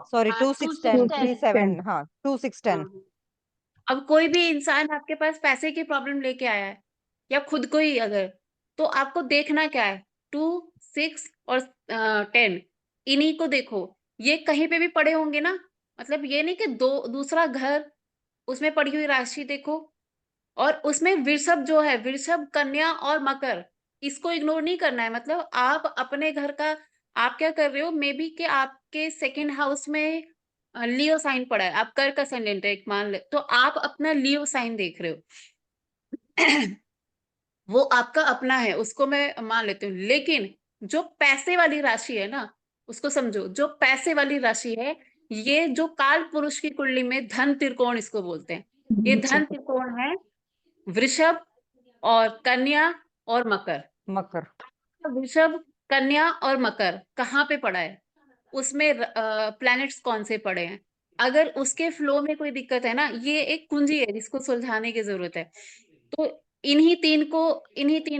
Sorry 2 6 10 3 7 हाँ 2 6 10। अब कोई भी इंसान आपके पास पैसे की प्रॉब्लम लेके आया है या खुद को ही अगर, तो आपको देखना क्या है, 2 6 और 10 इन्हीं को देखो। ये कहीं पे भी पड़े होंगे ना, मतलब ये नहीं कि दो दूसरा घर उसमें पड़ी हुई राशि देखो, और उसमें वृषभ जो है, वृषभ, कन्या और मकर, इसको इग्नोर नहीं करना है। मतलब आप अपने घर का, आप क्या कर रहे हो, मे बी कि आपके सेकंड हाउस में लियो साइन पड़ा है, आप कर्क असेंडेंट है एक मान ले, तो आप अपना लियो साइन देख रहे हो। वो आपका अपना है, उसको मैं मान लेती हूँ। लेकिन जो पैसे वाली राशि है ना, उसको समझो, जो पैसे वाली राशि है, ये जो काल पुरुष की कुंडली में धन त्रिकोण इसको बोलते हैं। ये धन त्रिकोण है वृषभ और कन्या और मकर। मकर। वृषभ, कन्या और मकर कहाँ पे पड़ा है, उसमें प्लैनेट्स कौन से पड़े हैं, अगर उसके फ्लो में कोई दिक्कत है ना, ये एक कुंजी है जिसको सुलझाने की जरूरत है। तो इन्हीं तीन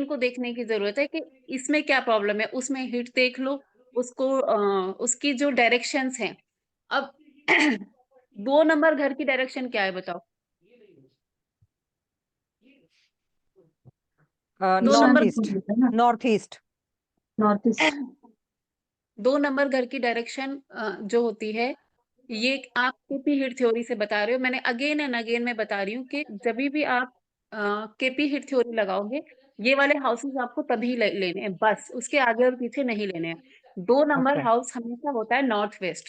को देखने की जरूरत है कि इसमें क्या प्रॉब्लम है, उसमें हिट देख लो, उसको उसकी जो डायरेक्शंस हैं। अब 2 नंबर घर की डायरेक्शन क्या है बताओ? 2 number, north east. North east. North east. 2 number घर की डायरेक्शन जो होती है, ये आप केपी हिट थ्योरी से बता रहे हो। मैंने अगेन एंड अगेन मैं बता रही हूँ कि जब भी आप केपी हिट थ्योरी लगाओगे, ये वाले हाउसेस आपको तभी लेने हैं, बस उसके आगे और पीछे नहीं लेने हैं। 2 नंबर Okay. हाउस हमेशा होता है नॉर्थ वेस्ट।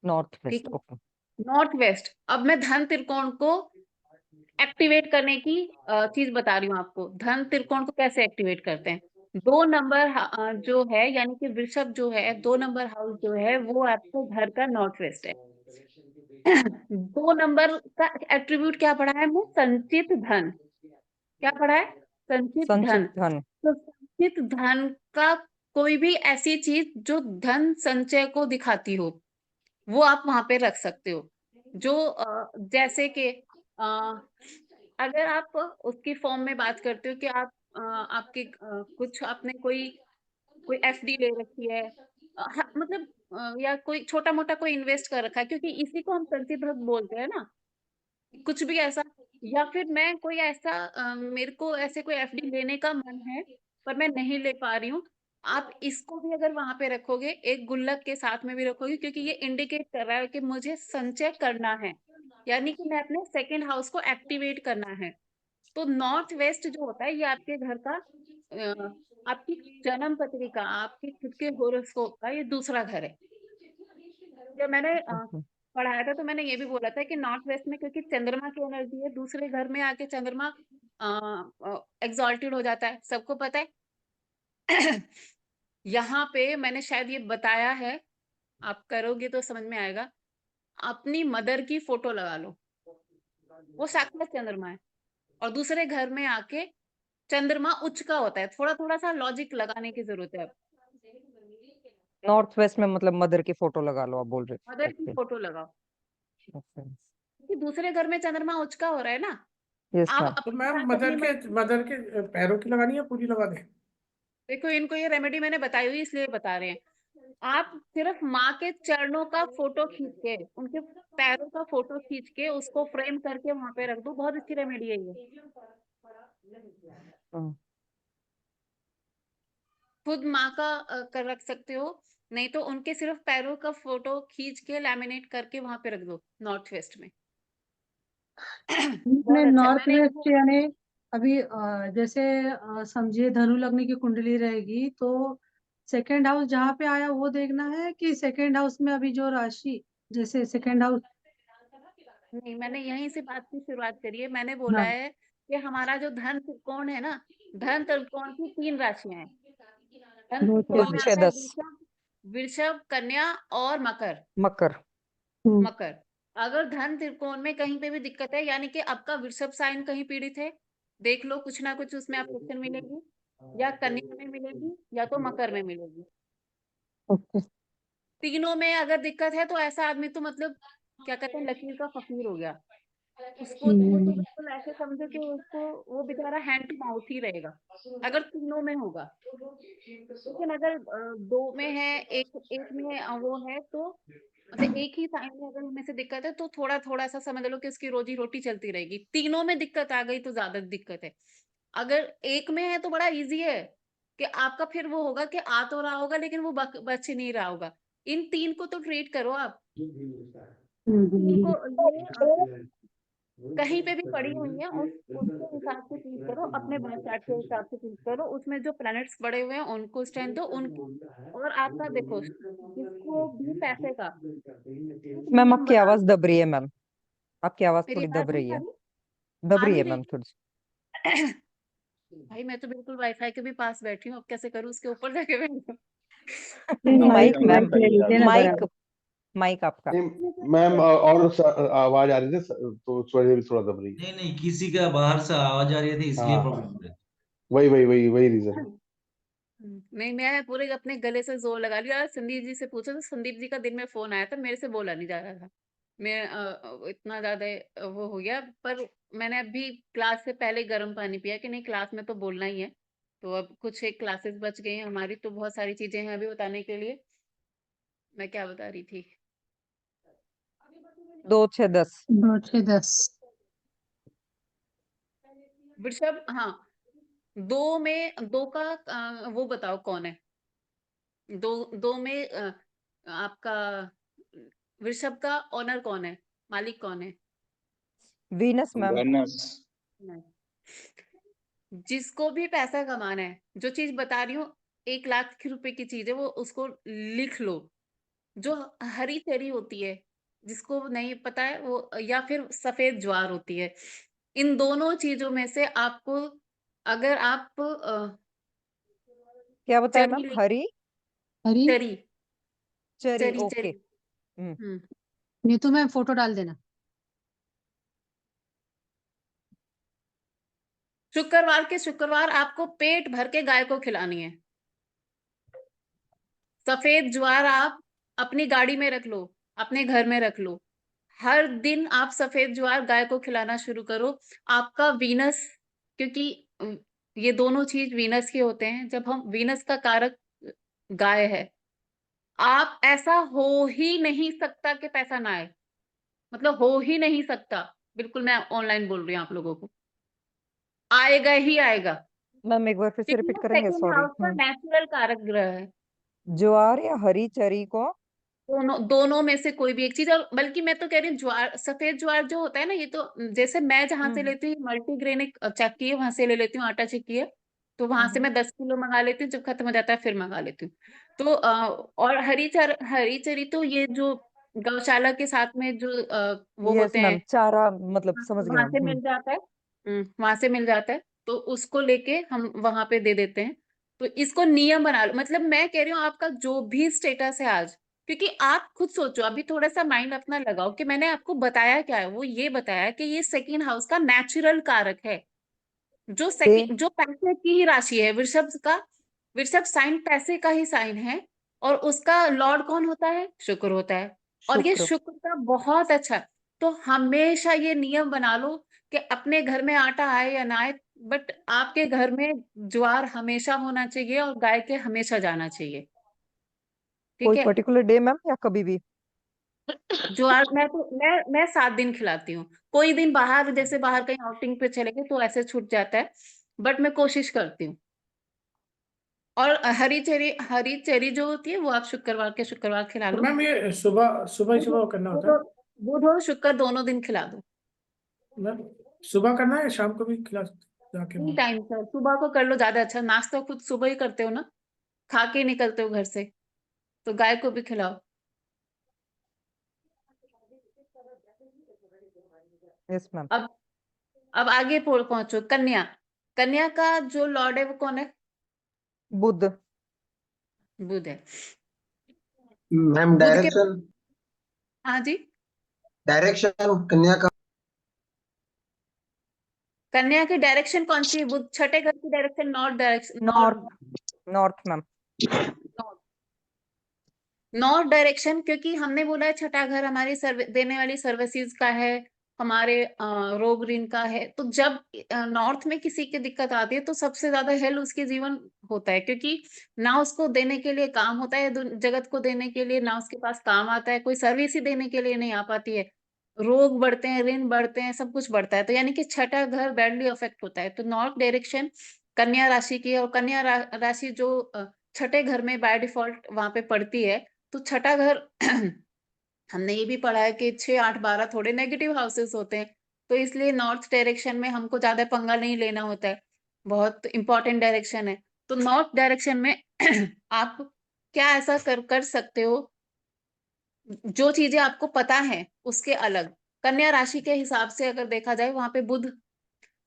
नॉर्थ ठीक वेस्ट। है, ओके। North waste. अब मैं धन त्रिकोण को एक्टिवेट करने की चीज बता रही हूँ आपको, धन त्रिकोण को कैसे एक्टिवेट करते हैं। 2 नंबर जो है, यानी कि वृषभ जो है, 2 नंबर हाउस जो है, वो आपके घर का नॉर्थ वेस्ट है। 2 नंबर का एट्रीब्यूट क्या पढ़ा है हमने, संचित धन। क्या पढ़ा है, संचित संचित धन। धन। तो संचित धन का कोई भी ऐसी चीज जो धन संचय को दिखाती हो, वो आप वहां पे रख सकते हो। जो जैसे कि अगर आप उसकी फॉर्म में बात करते हो कि आप आपके कुछ आपने कोई कोई एफडी ले रखी है, मतलब या कोई छोटा मोटा कोई इन्वेस्ट कर रखा है, क्योंकि इसी को हम संचित धन बोलते हैं ना, कुछ भी ऐसा। या फिर मैं कोई ऐसा मेरे को ऐसे कोई एफडी लेने का मन है, पर मैं नहीं ले पा रही हूँ, आप इसको भी अगर वहां पे रखोगे, एक गुल्लक के साथ में भी रखोगे, क्योंकि ये इंडिकेट कर रहा है कि मुझे संचय करना है, यानी कि मैं अपने सेकेंड हाउस को एक्टिवेट करना है। तो नॉर्थ वेस्ट जो होता है, ये आपके घर का आपकी जन्म पत्रिका, आपके खुद के होरोस्कोप का ये दूसरा घर है। जब मैंने Okay. पढ़ाया था तो मैंने ये भी बोला था कि नॉर्थ वेस्ट में क्योंकि चंद्रमा की एनर्जी है, दूसरे घर में आके चंद्रमा एग्जॉल्टेड हो जाता है, सबको पता है। यहाँ पे मैंने शायद ये बताया है, आप करोगे तो समझ में आएगा। अपनी मदर की फोटो लगा लो, वो साक्षात चंद्रमा है, और दूसरे घर में आके चंद्रमा उच्च का होता है। थोड़ा थोड़ा सा लॉजिक लगाने की जरूरत है। नॉर्थ वेस्ट में मतलब मदर की फोटो लगा लो आप बोल रहे मदर की हो? फोटो लगाओ, ओके। क्योंकि दूसरे घर में चंद्रमा उच्च का हो रहा है ना। यस आप मैम। तो अपने मैम साथ अपनी मदर के पैरों की लगानी है, पूरी लगा दें? देखो, इनको ये रेमेडी मैंने बताई हुई इसलिए बता रहे हैं। आप सिर्फ माँ के चरणों का फोटो खींच के, उनके पैरों का फोटो खींच के उसको फ्रेम करके वहां पे रख दो, बहुत अच्छी रेमेडी है ये। हाँ। खुद माँ का कर रख सकते हो, नहीं तो उनके सिर्फ पैरों का फोटो खींच के लैमिनेट करके वहां पे रख दो नॉर्थ वेस्ट में। मैंने बहुत अच्छा है। नॉर्थ मैंने वेस्ट यानी अभी जैसे समझिए धनु लग्न की कुंडली रहेगी तो सेकेंड हाउस जहाँ पे आया वो देखना है, कि सेकेंड हाउस में अभी जो राशि, जैसे सेकेंड हाउस। नहीं, मैंने यहीं से बात की शुरुआत करी है। मैंने बोला हाँ। है कि हमारा जो धन त्रिकोण है ना, धन त्रिकोण की 3 राशियां हैं। धन दो त्रिकोण में चीजें। 6 आता है 10। वृषभ, वृषभ, कन्या और मकर। मकर। मकर, अगर धन त्रिकोण में कहीं पे भी दिक्कत है, यानी कि आपका वृषभ साइन कहीं पीड़ित है, देख लो, कुछ ना कुछ उसमें अफेक्शन मिलेगी, या कन्या में मिलेगी या तो मकर में मिलेगी। ओके। तीनों में अगर दिक्कत है तो ऐसा आदमी तो मतलब क्या कहते हैं, लकीर का फकीर हो गया। उसको वो तो बिल्कुल ऐसे समझो कि उसको वो बेचारा हैंड टू माउथ ही रहेगा अगर तीनों में होगा। लेकिन अगर दो में है, एक एक में वो है, तो मतलब एक ही साइन में अगर हमें से दिक्कत है तो थोड़ा थोड़ा सा समझ लो कि उसकी रोजी रोटी चलती रहेगी। तीनों में दिक्कत आ गई तो ज्यादा दिक्कत है। अगर एक में है तो बड़ा इजी है कि आपका फिर वो होगा कि आ तो रहा होगा लेकिन वो बच नहीं रहा होगा। इन तीन को तो ट्रीट करो आप। तीन को ये कहीं पे भी पड़ी हुई है उसके हिसाब से ट्रीट करो, अपने बर्थ चार्ट के हिसाब से ट्रीट करो। उसमें जो प्लैनेट्स पड़े हुए हैं उनको स्ट्रेंथ दो उनको। और आपका देखो जिसको भी पैसे का एक मैम नियम आपकी बना आवाज लो। दब रही है मैम, आपकी आवाज मेरी थोड़ी आवाज दब रही नहीं आ है, रही? दब आ रही है नहीं मैम रही? थोड़ी सी। भाई मैं तो बिल्कुल वाईफाई के भी पास बैठी हूँ, अब कैसे करूँ उसके ऊपर जाके बैठूं? माइक मैम, मैम सही है अभी। माइक माइक आपका। नहीं मैम, और आवाज आ रही थी तो उस वजह से थोड़ा दब रही है। नहीं नहीं, किसी का बाहर से आवाज आ रही थी इसलिए हाँ प्रॉब्लम हो रही थी। वही रीजन है। नहीं मैं पूरे अपने गले से जोर लगा लिया। संदीप जी से पूछा तो संदीप जी का दिन में फोन आया था, मेरे से बोला नहीं जा रहा था। मैं इतना ज्यादा वो हो गया। पर मैंने अभी क्लास से पहले गर्म पानी पिया कि नहीं क्लास में तो बोलना ही है। तो अब कुछ एक क्लासेस बच गई हैं हमारी, तो बहुत सारी चीजें हैं अभी बताने के लिए। मैं क्या बता रही थी? 2 6 10। 2 6 10। वृषभ, हाँ। दो में दो का वो बताओ कौन है? दो दो में आपका वृषभ का ऑनर कौन है? मालिक कौन है? Venus ma'am. वेनस। नहीं। जिसको भी पैसा कमाना है, जो चीज बता रही हूँ 1 लाख रुपए की चीज है, वो उसको लिख लो। जो हरी चरी होती है, जिसको नहीं पता है वो, या फिर सफेद ज्वार होती है। इन दोनों चीजों में से आपको, अगर आप क्या बताया चरी मैम? हरी हरी चरी चरी, चरी ओके। चरी हम्म नहीं तो मैं फोटो डाल देना। शुक्रवार के शुक्रवार आपको पेट भर के गाय को खिलानी है। सफेद ज्वार आप अपनी गाड़ी में रख लो, अपने घर में रख लो। हर दिन आप सफेद ज्वार गाय को खिलाना शुरू करो। आपका वीनस, क्योंकि ये दोनों चीज वीनस के होते हैं, जब हम वीनस का कारक गाय है, आप ऐसा हो ही नहीं सकता कि पैसा ना आए। मतलब हो ही नहीं सकता। बिल्कुल मैं ऑनलाइन बोल रही हूँ आप लोगों को, आएगा ही आएगा। मैम एक बार फिर से क्योंकि रिपीट वो करेंगे, सेकंड सॉरी। हाउस का नेचुरल कारक ग्रह है। ज्वार या हरी चरी को? दोनों दोनों में से कोई भी एक चीज। और बल्कि मैं तो कह रही हूँ ज्वार, सफेद ज्वार जो होता है ना, ये तो जैसे मैं जहां से हम्म लेती हूँ मल्टीग्रेनिक चक्की है, वहां से ले लेती हूँ, आटा चक्की है। तो वहां से हम्म मैं 10 किलो मंगा लेती हूँ, जब खत्म हो जाता है फिर मंगा लेती हूँ। तो और हरी चरी तो ये जो गौशाला के साथ में जो वो यस होते मैम, हैं, चारा मतलब समझ गए वहां मैम। से मिल जाता है। वहां से मिल जाता है, तो उसको लेके हम वहां पे दे देते हैं। तो इसको नियम बना लो। मतलब मैं कह रही हूँ आपका जो भी स्टेटस है आज, क्योंकि आप खुद सोचो, अभी थोड़ा सा माइंड अपना लगाओ कि मैंने आपको बताया क्या है। वो ये बताया कि ये सेकंड हाउस का नेचुरल कारक है, जो ए, सेकंड जो पैसे की ही राशि है। वृषभ का, वृषभ साइन पैसे का ही साइन है। और उसका लॉर्ड कौन होता है? शुक्र होता है। और ये शुक्र। शुक्र का बहुत अच्छा है। तो हमेशा ये नियम बना लो कि अपने घर में आटा आए या ना आए, बट आपके घर में ज्वार हमेशा होना चाहिए और गाय के हमेशा जाना चाहिए। ठीक कोई है? पर्टिकुलर डे मैम या कभी भी? ज्वार मैं 7 दिन खिलाती हूँ। कोई दिन बाहर, जैसे बाहर कहीं आउटिंग पे चले गए तो ऐसे छूट जाता है, बट मैं कोशिश करती हूँ। और हरी चेरी जो होती है वो आप शुक्रवार के शुक्रवार खिला तो लो। मैम ये सुबह सुबह सुबह करना बुध होता है? बुध और शुक्र दोनों दिन खिला दो। मैम सुबह करना है या शाम को भी खिला जाके टी वहाँ? टाइम सर, सुबह को कर लो ज्यादा अच्छा। नाश्ता खुद सुबह ही करते हो ना, खा के ही निकलते हो घर से, तो गाय को भी खिलाओ। Yes ma'am. अब आगे पहुंचो। कन्या, कन्या का जो लॉर्ड है वो कौन है? बुध। बुध है। मैम बुध के, डायरेक्शन, हाँ जी, कन्या का। कन्या की डायरेक्शन कौन सी है? बुध छठे घर की direction north direction, north. North ma'am. North direction, क्योंकि हमने बोला है छठा घर हमारी देने वाली सर्विसेज का है, हमारे रोग ऋण का है। तो जब नॉर्थ में किसी की दिक्कत आती है तो सबसे ज्यादा हेल उसके जीवन होता है, क्योंकि ना उसको देने के लिए काम होता है, जगत को देने के लिए ना उसके पास काम आता है, कोई सर्विस ही देने के लिए नहीं आ पाती है, रोग बढ़ते हैं, ऋण बढ़ते हैं, सब कुछ बढ़ता है। तो यानी कि छठा घर बैडली अफेक्ट होता है। तो नॉर्थ डायरेक्शन कन्या राशि की है, और कन्या राशि जो छठे घर में बाय डिफॉल्ट वहां पे पड़ती है। तो छठा घर हमने ये भी पढ़ा है कि 6, 8, 12 थोड़े नेगेटिव हाउसेस होते हैं। तो इसलिए नॉर्थ डायरेक्शन में हमको ज्यादा पंगा नहीं लेना होता है, बहुत इंपॉर्टेंट डायरेक्शन है। तो नॉर्थ डायरेक्शन में आप क्या ऐसा कर सकते हो, जो चीजें आपको पता है उसके अलग। कन्या राशि के हिसाब से अगर देखा जाए वहां पे बुध,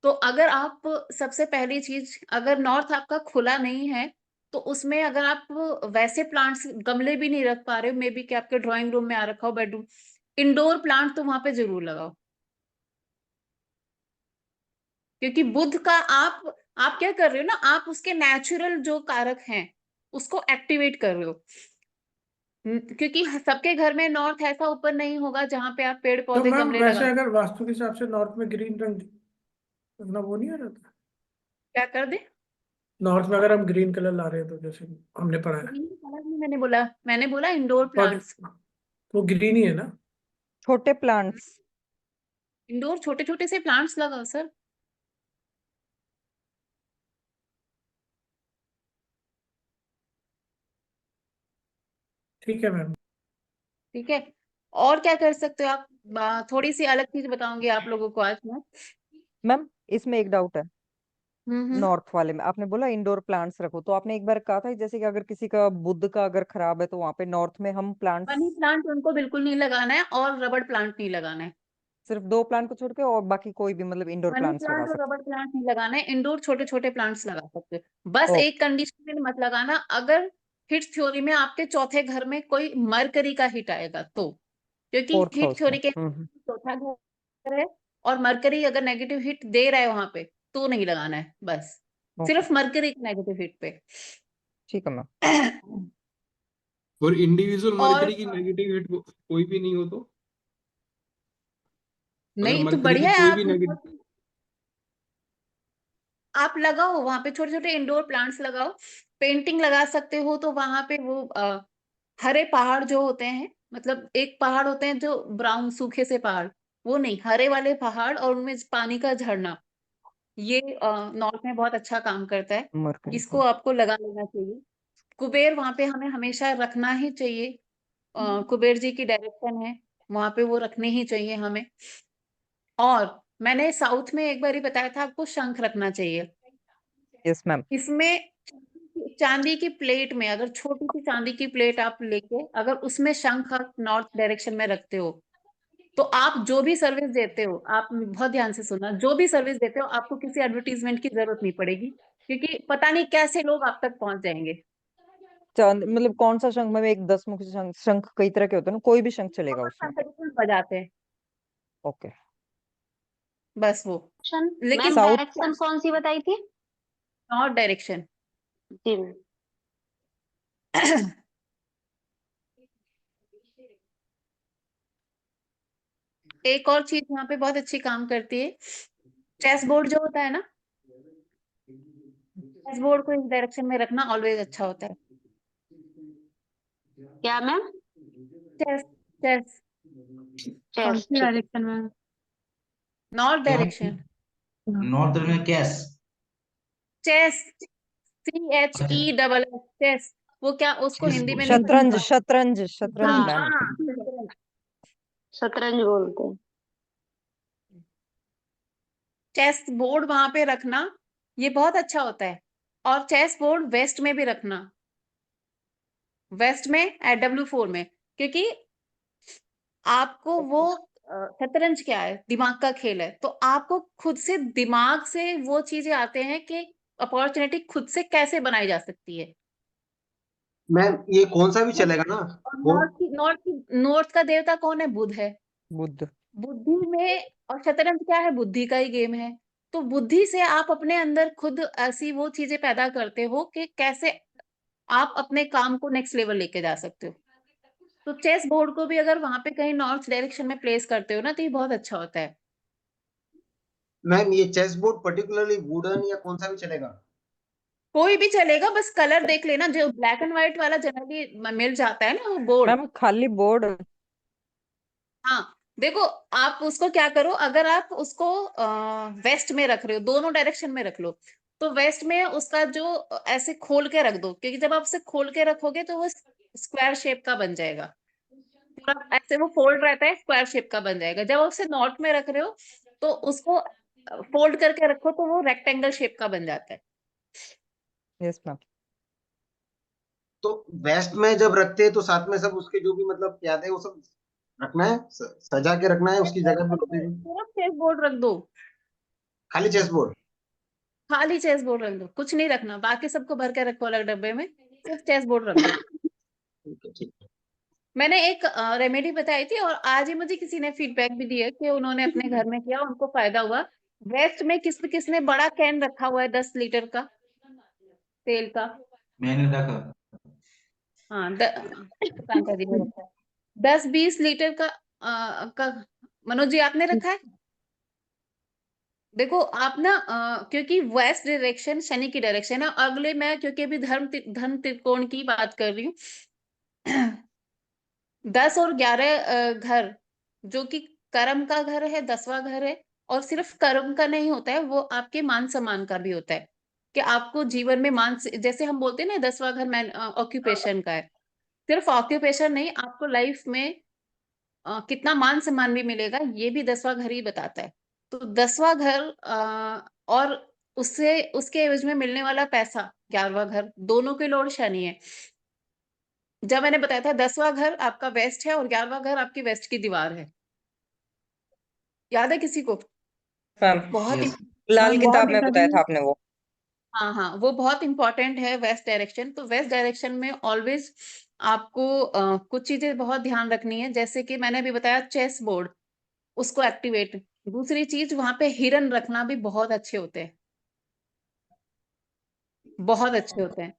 तो अगर आप सबसे पहली चीज, अगर नॉर्थ आपका खुला नहीं है तो उसमें अगर आप वैसे प्लांट्स, गमले भी नहीं रख पा रहे हो, मे बी कि आपके ड्राइंग रूम में आ रखा हो, बेडरूम, इंडोर प्लांट तो वहां पे जरूर लगाओ। क्योंकि बुध का आप क्या कर रहे हो ना, आप उसके नेचुरल जो कारक हैं उसको एक्टिवेट कर रहे हो। क्योंकि सबके घर में नॉर्थ ऐसा ऊपर नहीं होगा जहां पे आप पेड़ तो पौधे मैम गमले वैसे लगा। अगर वास्तु के हिसाब से नॉर्थ में ग्रीन रंग रखना वो नहीं हो रहता? क्या कर दे? नॉर्थ में अगर हम ग्रीन कलर ला रहे हैं तो जैसे हमने पढ़ा है, ग्रीन कलर में मैंने बोला इंडोर बट प्लांट्स। वो ग्रीन ही है ना? छोटे प्लांट्स। इंडोर छोटे छोटे से प्लांट्स लगाओ सर। ठीक है मैम। ठीक है। और क्या कर सकते हो आप? थोड़ी सी अलग चीज बताऊंगी आप लोगों को आज मैं। मैम इसमें एक डाउट है। हम्म। नॉर्थ वाले में आपने बोला इंडोर प्लांट्स रखो, तो आपने एक बार कहा था जैसे कि अगर किसी का बुध का अगर खराब है तो वहां पे नॉर्थ में हम मनी प्लांट्स प्लांट उनको बिल्कुल नहीं लगाना है, और रबड़ प्लांट नहीं लगाना है। सिर्फ 2 प्लांट को छोड़ के, और बाकी कोई भी मतलब इंडोर मनी प्लांट्स लगा प्लांट और सकते रबड़ प्लांट नहीं लगाना है, इंडोर छोटे छोटे प्लांट्स लगा सकते हो। बस हैं? एक कंडीशन में मत लगाना, अगर हिट थ्योरी में आपके चौथे घर में कोई मरकरी का हिट आएगा तो। क्योंकि फोर्थ हिट हाउस में। थ्योरी के चौथा घर है, और मरकरी अगर नेगेटिव हिट दे रहा है वहां पे तो नहीं लगाना है, बस ओके, सिर्फ मरकरी नेगेटिव हिट पे। ठीक है मैम। और इंडिविजुअल और मरकरी की नेगेटिव हिट कोई भी नहीं हो तो? अगर नहीं तो मरकरी की बढ़िया है, कोई भी नेगेटिव, आप लगाओ वहां पे छोटे छोटे इंडोर प्लांट्स लगाओ। पेंटिंग लगा सकते हो, तो वहां पे वो हरे पहाड़ जो होते हैं, मतलब एक पहाड़ होते हैं जो ब्राउन सूखे से पहाड़, वो नहीं, हरे वाले पहाड़ और उनमें पानी का झरना, ये नॉर्थ में बहुत अच्छा काम करता है। मरकरी इसको आपको लगा लेना चाहिए। कुबेर वहां पे हमें हमेशा रखना ही चाहिए। कुबेर जी की डायरेक्शन है वहां पे, वो रखने ही चाहिए हमें। और मैंने साउथ में एक बार ही बताया था आपको, शंख रखना चाहिए। Yes ma'am. इसमें चांदी की प्लेट में, अगर छोटी सी चांदी की प्लेट आप लेके अगर उसमें शंख आप नॉर्थ डायरेक्शन में रखते हो, तो आप जो भी सर्विस देते हो, आप बहुत ध्यान से सुनना, जो भी सर्विस देते हो आपको किसी एडवर्टीजमेंट की जरूरत नहीं पड़ेगी, क्योंकि पता नहीं कैसे लोग आप तक पहुंच जाएंगे। चांद मतलब कौन सा शंख में? एक 10 मुखी शंख, शंख कई तरह के होते हैं ना, कोई भी शंख चलेगा उसमें? बजाते हैं ओके। बस वो। लेकिन मैम साउथ। डायरेक्शन कौन सी बताई थी? North direction. जी मैम। एक और चीज यहाँ पे बहुत अच्छी काम करती है, चेस बोर्ड जो होता है ना, चेस बोर्ड को इस डायरेक्शन में रखना ऑलवेज अच्छा होता है। क्या मैम? चेस, चेस कौन चेस, सी ठीक है। डायरेक्शन में? North direction. नॉर्थ में कैस। Chess, CHE chess. वो क्या, उसको चेस हिंदी में नहीं पता। शतरंज, शतरंज, शतरंज हाँ मैम। शतरंज बोलते हैं। चेस बोर्ड वहां पे रखना, ये बहुत अच्छा होता है। और चेस बोर्ड वेस्ट में भी रखना, वेस्ट में AW4 में, क्योंकि आपको वो शतरंज क्या है, दिमाग का खेल है, तो आपको खुद से दिमाग से वो चीजें आते हैं कि अपॉर्चुनिटी खुद से कैसे बनाई जा सकती है। मैम ये कौन सा भी चलेगा ना? और बोर्ड। नॉर्थ का देवता कौन है? बुध है। बुद्ध। बुद्धि में, और शतरंज क्या है, बुद्धि का ही गेम है। तो बुद्धि से आप अपने अंदर खुद ऐसी वो चीजें पैदा करते हो कि कैसे आप अपने काम को नेक्स्ट लेवल लेके जा सकते हो। तो चेस बोर्ड को भी अगर वहां पे कहीं नॉर्थ डायरेक्शन में प्लेस करते हो ना तो ये बहुत अच्छा होता है। मैम ये चेस बोर्ड पर्टिकुलरली वुडन या कौन सा भी चलेगा? कोई भी चलेगा, बस कलर देख लेना, जो ब्लैक एंड व्हाइट वाला जनरली मिल जाता है ना वो बोर्ड। मैम खाली बोर्ड। हाँ, देखो आप उसको क्या करो, अगर आप उसको वेस्ट में रख रहे हो, दोनों डायरेक्शन में रख लो, तो वेस्ट में उसका जो ऐसे खोल के रख दो, क्योंकि जब आप उसे खोल के रखोगे तो वो स्क्वायर शेप का बन जाएगा। पूरा ऐसे वो फोल्ड रहता है, स्क्वायर शेप का बन जाएगा। जब आप उसे नॉर्थ में रख रहे हो तो उसको फोल्ड करके रखो तो वो रेक्टेंगल शेप का बन जाता है। Yes ma'am. तो वेस्ट में जब रखते हैं तो साथ में सब उसके जो भी मतलब याद है वो सब रखना है, सजा के रखना है उसकी जगह पे होते हुए। सिर्फ चेस बोर्ड रख दो, खाली चेस बोर्ड? खाली चेस बोर्ड रख दो, कुछ नहीं रखना, बाकी सबको भर के रखो अलग डब्बे में, सिर्फ चेस बोर्ड रख दो। ठीक है, ठीक है। मैंने एक रेमेडी बताई थी और आज ही मुझे किसी ने फीडबैक भी दिया कि उन्होंने अपने घर में किया, उनको फायदा हुआ। वेस्ट में किसने बड़ा कैन रखा हुआ है 10 लीटर का तेल का? मैंने रखा। हाँ, कांता जी ने रखा है 10-20 लीटर का। मनोज जी आपने रखा है? देखो आप ना क्योंकि वेस्ट डायरेक्शन शनि की डायरेक्शन है, अगले मैं क्योंकि अभी धन त्रिकोण की बात कर रही हूँ 10 और 11 घर जो कि कर्म का घर है, 10वां घर है। और सिर्फ कर्म का नहीं होता है, वो आपके मान सम्मान का भी होता है कि आपको जीवन में जैसे हम बोलते हैं ना 10वां घर मैन ऑक्यूपेशन का है। सिर्फ ऑक्यूपेशन नहीं, आपको लाइफ में कितना मान सम्मान भी मिलेगा, ये भी 10वां घर ही बताता है। तो 10वां घर और उससे उसके एवज में मिलने वाला पैसा 11वां घर, दोनों के लॉर्ड शनि है। जब मैंने बताया था 10वां घर आपका वेस्ट है और 11वां घर आपकी वेस्ट की दीवार है, याद है किसी को? मैम बहुत यस। लाल बहुत किताब में बताया था आपने वो। हाँ हाँ, वो बहुत इंपॉर्टेंट है वेस्ट डायरेक्शन। तो वेस्ट डायरेक्शन में ऑलवेज आपको कुछ चीजें बहुत ध्यान रखनी है, जैसे कि मैंने अभी बताया चेस बोर्ड, उसको एक्टिवेट। दूसरी चीज वहां पे हिरन रखना भी बहुत अच्छे होते हैं, बहुत अच्छे होते हैं।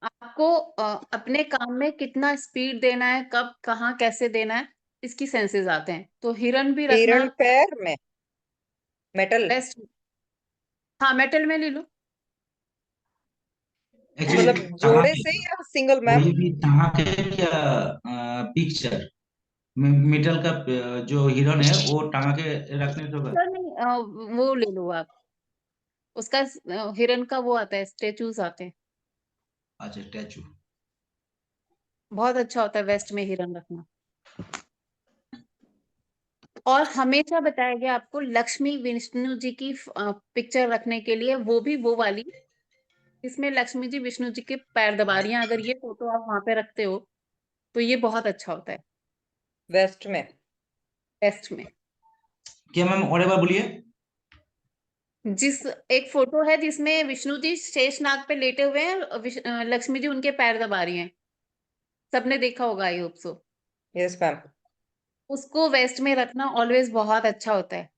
आपको अपने काम में कितना स्पीड देना है, कब कहाँ कैसे देना है, इसकी सेंसेस आते हैं, तो हिरन भी रखना हिरण पैर में मेटल। बेस्ट। हाँ, मेटल में ले लो। एक्चुअली मतलब जोड़े से या सिंगल मैम? कोई भी टमाके क्या पिक्चर मेटल का जो हिरन है वो टांगा के रखने से होगा। सर नहीं, वो ले लो आप, उसका हिरन का वो आता है, स्टेचूज आते हैं, अच्छा, स्टैचू। बहुत अच्छा होता है वेस्ट में हिरन रखना। और हमेशा बताया गया आपको लक्ष्मी विष्णु जी की पिक्चर रखने के लिए, वो भी वो वाली इसमें लक्ष्मी जी विष्णु जी के पैर दबा रही हैं, अगर ये फोटो आप वहां पे रखते हो तो ये बहुत अच्छा होता है वेस्ट में। वेस्ट में। क्या मैम और एक बार बोलिए। जिस एक फोटो है जिसमें विष्णु जी शेषनाग पे लेटे हुए हैं और लक्ष्मी जी उनके पैर दबा रही हैं, सबने देखा होगा I hope so. Yes ma'am. उसको वेस्ट में रखना ऑलवेज बहुत अच्छा होता है।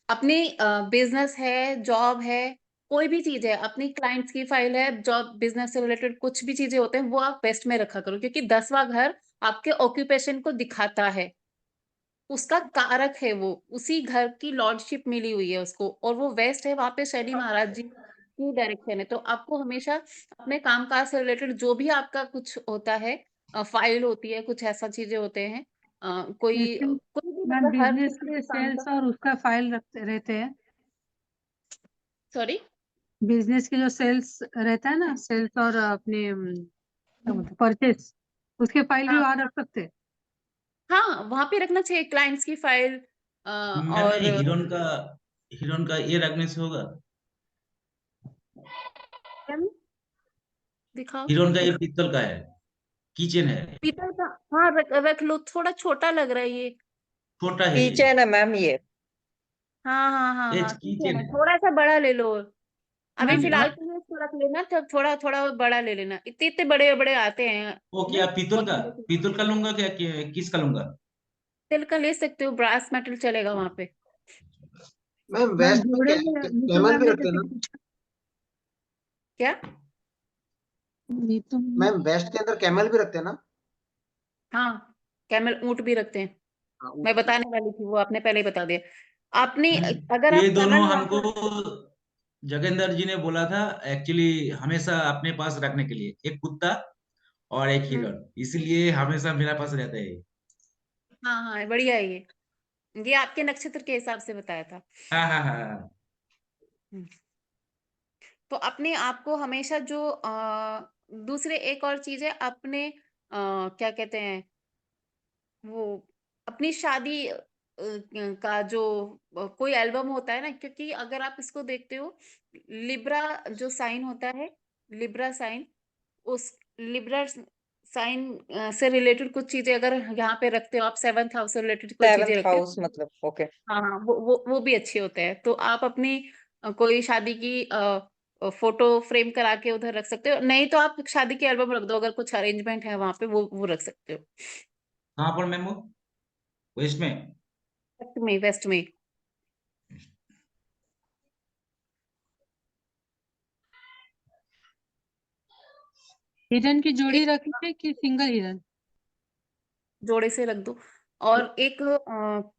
अपनी बिजनेस है, जॉब है, कोई भी चीज है, अपनी क्लाइंट्स की फाइल है, जॉब बिजनेस से रिलेटेड कुछ भी चीजें होते हैं वो आप वेस्ट में रखा करो, क्योंकि 10वां घर आपके ऑक्यूपेशन को दिखाता है, उसका कारक है वो, उसी घर की लॉर्डशिप मिली हुई है उसको, और वो वेस्ट है, वहां पे शनि महाराज जी की डायरेक्शन है। तो आपको हमेशा अपने कामकाज से रिलेटेड जो भी आपका कुछ होता है, फाइल होती है, कुछ ऐसा चीजें होते हैं, कोई लेकिन कोई भी मैम मतलब हर बिजनेस किसी के के काम सेल्स का। और उसका फाइल रखते रहते हैं। सॉरी? बिजनेस के जो सेल्स रहता है ना, सेल्स और अपने क्या बोलते परचेस, उसके फाइल भी हाँ वहां रख सकते हैं। हाँ, वहां पे रखना चाहिए क्लाइंट्स की फाइल। मैम और ये हिरन का ये रखने से होगा। मैम, दिखाओ। हिरन का ये पीतल का है, किचन है। पीतल का? हाँ, रख लो, थोड़ा छोटा लग रहा है ये। छोटा है ये। किचन है मैम ये। हाँ हाँ हाँ हाँ, ठीक किचन है, है। थोड़ा सा बड़ा ले लो। अभी मैम ठीक है। फिलहाल के लिए इसको रख लेना, तब थोड़ा थोड़ा बड़ा ले लेना, इतने इतने बड़े बड़े आते हैं वो ना, क्या बहुत बड़े से। पीतल का लूंगा क्या किस का लूंगा? तिल का ले सकते हो, ब्रास मेटल चलेगा वहां पे। मैम मैम वेस्ट में जोड़े में निखिल कैमल मैम भी ने रखते हैं जैसे ना? क्या? ये तो मैम वेस्ट के अंदर कैमल भी रखते हैं ना? हाँ, कैमल ऊंट भी रखते हैं। हाँ, मैं ऊँट। बताने वाली थी, वो आपने पहले ही बता दिया। आपने अगर ये आप दोनों टनल हमको वाटर, जगेंदर जी ने बोला था एक्चुअली हमेशा अपने पास रखने के लिए, एक कुत्ता और एक हिरण, इसलिए हमेशा मेरा पास रहता है। हाँ हाँ बढ़िया है ये आपके नक्षत्र के हिसाब से बताया था। हाँ हाँ हाँ हाँ। हम्म। तो अपने आप को हमेशा जो दूसरे एक और चीज है अपने क्या कहते हैं वो अपनी शादी का जो कोई एल्बम होता है ना, क्योंकि अगर आप इसको देखते हो, लिब्रा जो साइन होता है, लिब्रा साइन, उस लिब्रा साइन से रिलेटेड कुछ चीजें अगर यहाँ पे रखते हो आप, 7th हाउस से रिलेटेड कोई चीजें 7th रखते हाउस हो, मतलब ओके। हाँ हाँ वो भी अच्छे होते हैं। तो आप अपनी कोई शादी की फोटो फ्रेम करा के उधर रख सकते हो, नहीं तो आप शादी की एल्बम रख दो, अगर कुछ अरेंजमेंट है वहां पे वो रख सकते हो। कहाँ पर मैम वो? वेस्ट में? वेस्ट में। हिरन की जोड़ी एक रखी है कि सिंगल हिरन? जोड़े से रख दो। और एक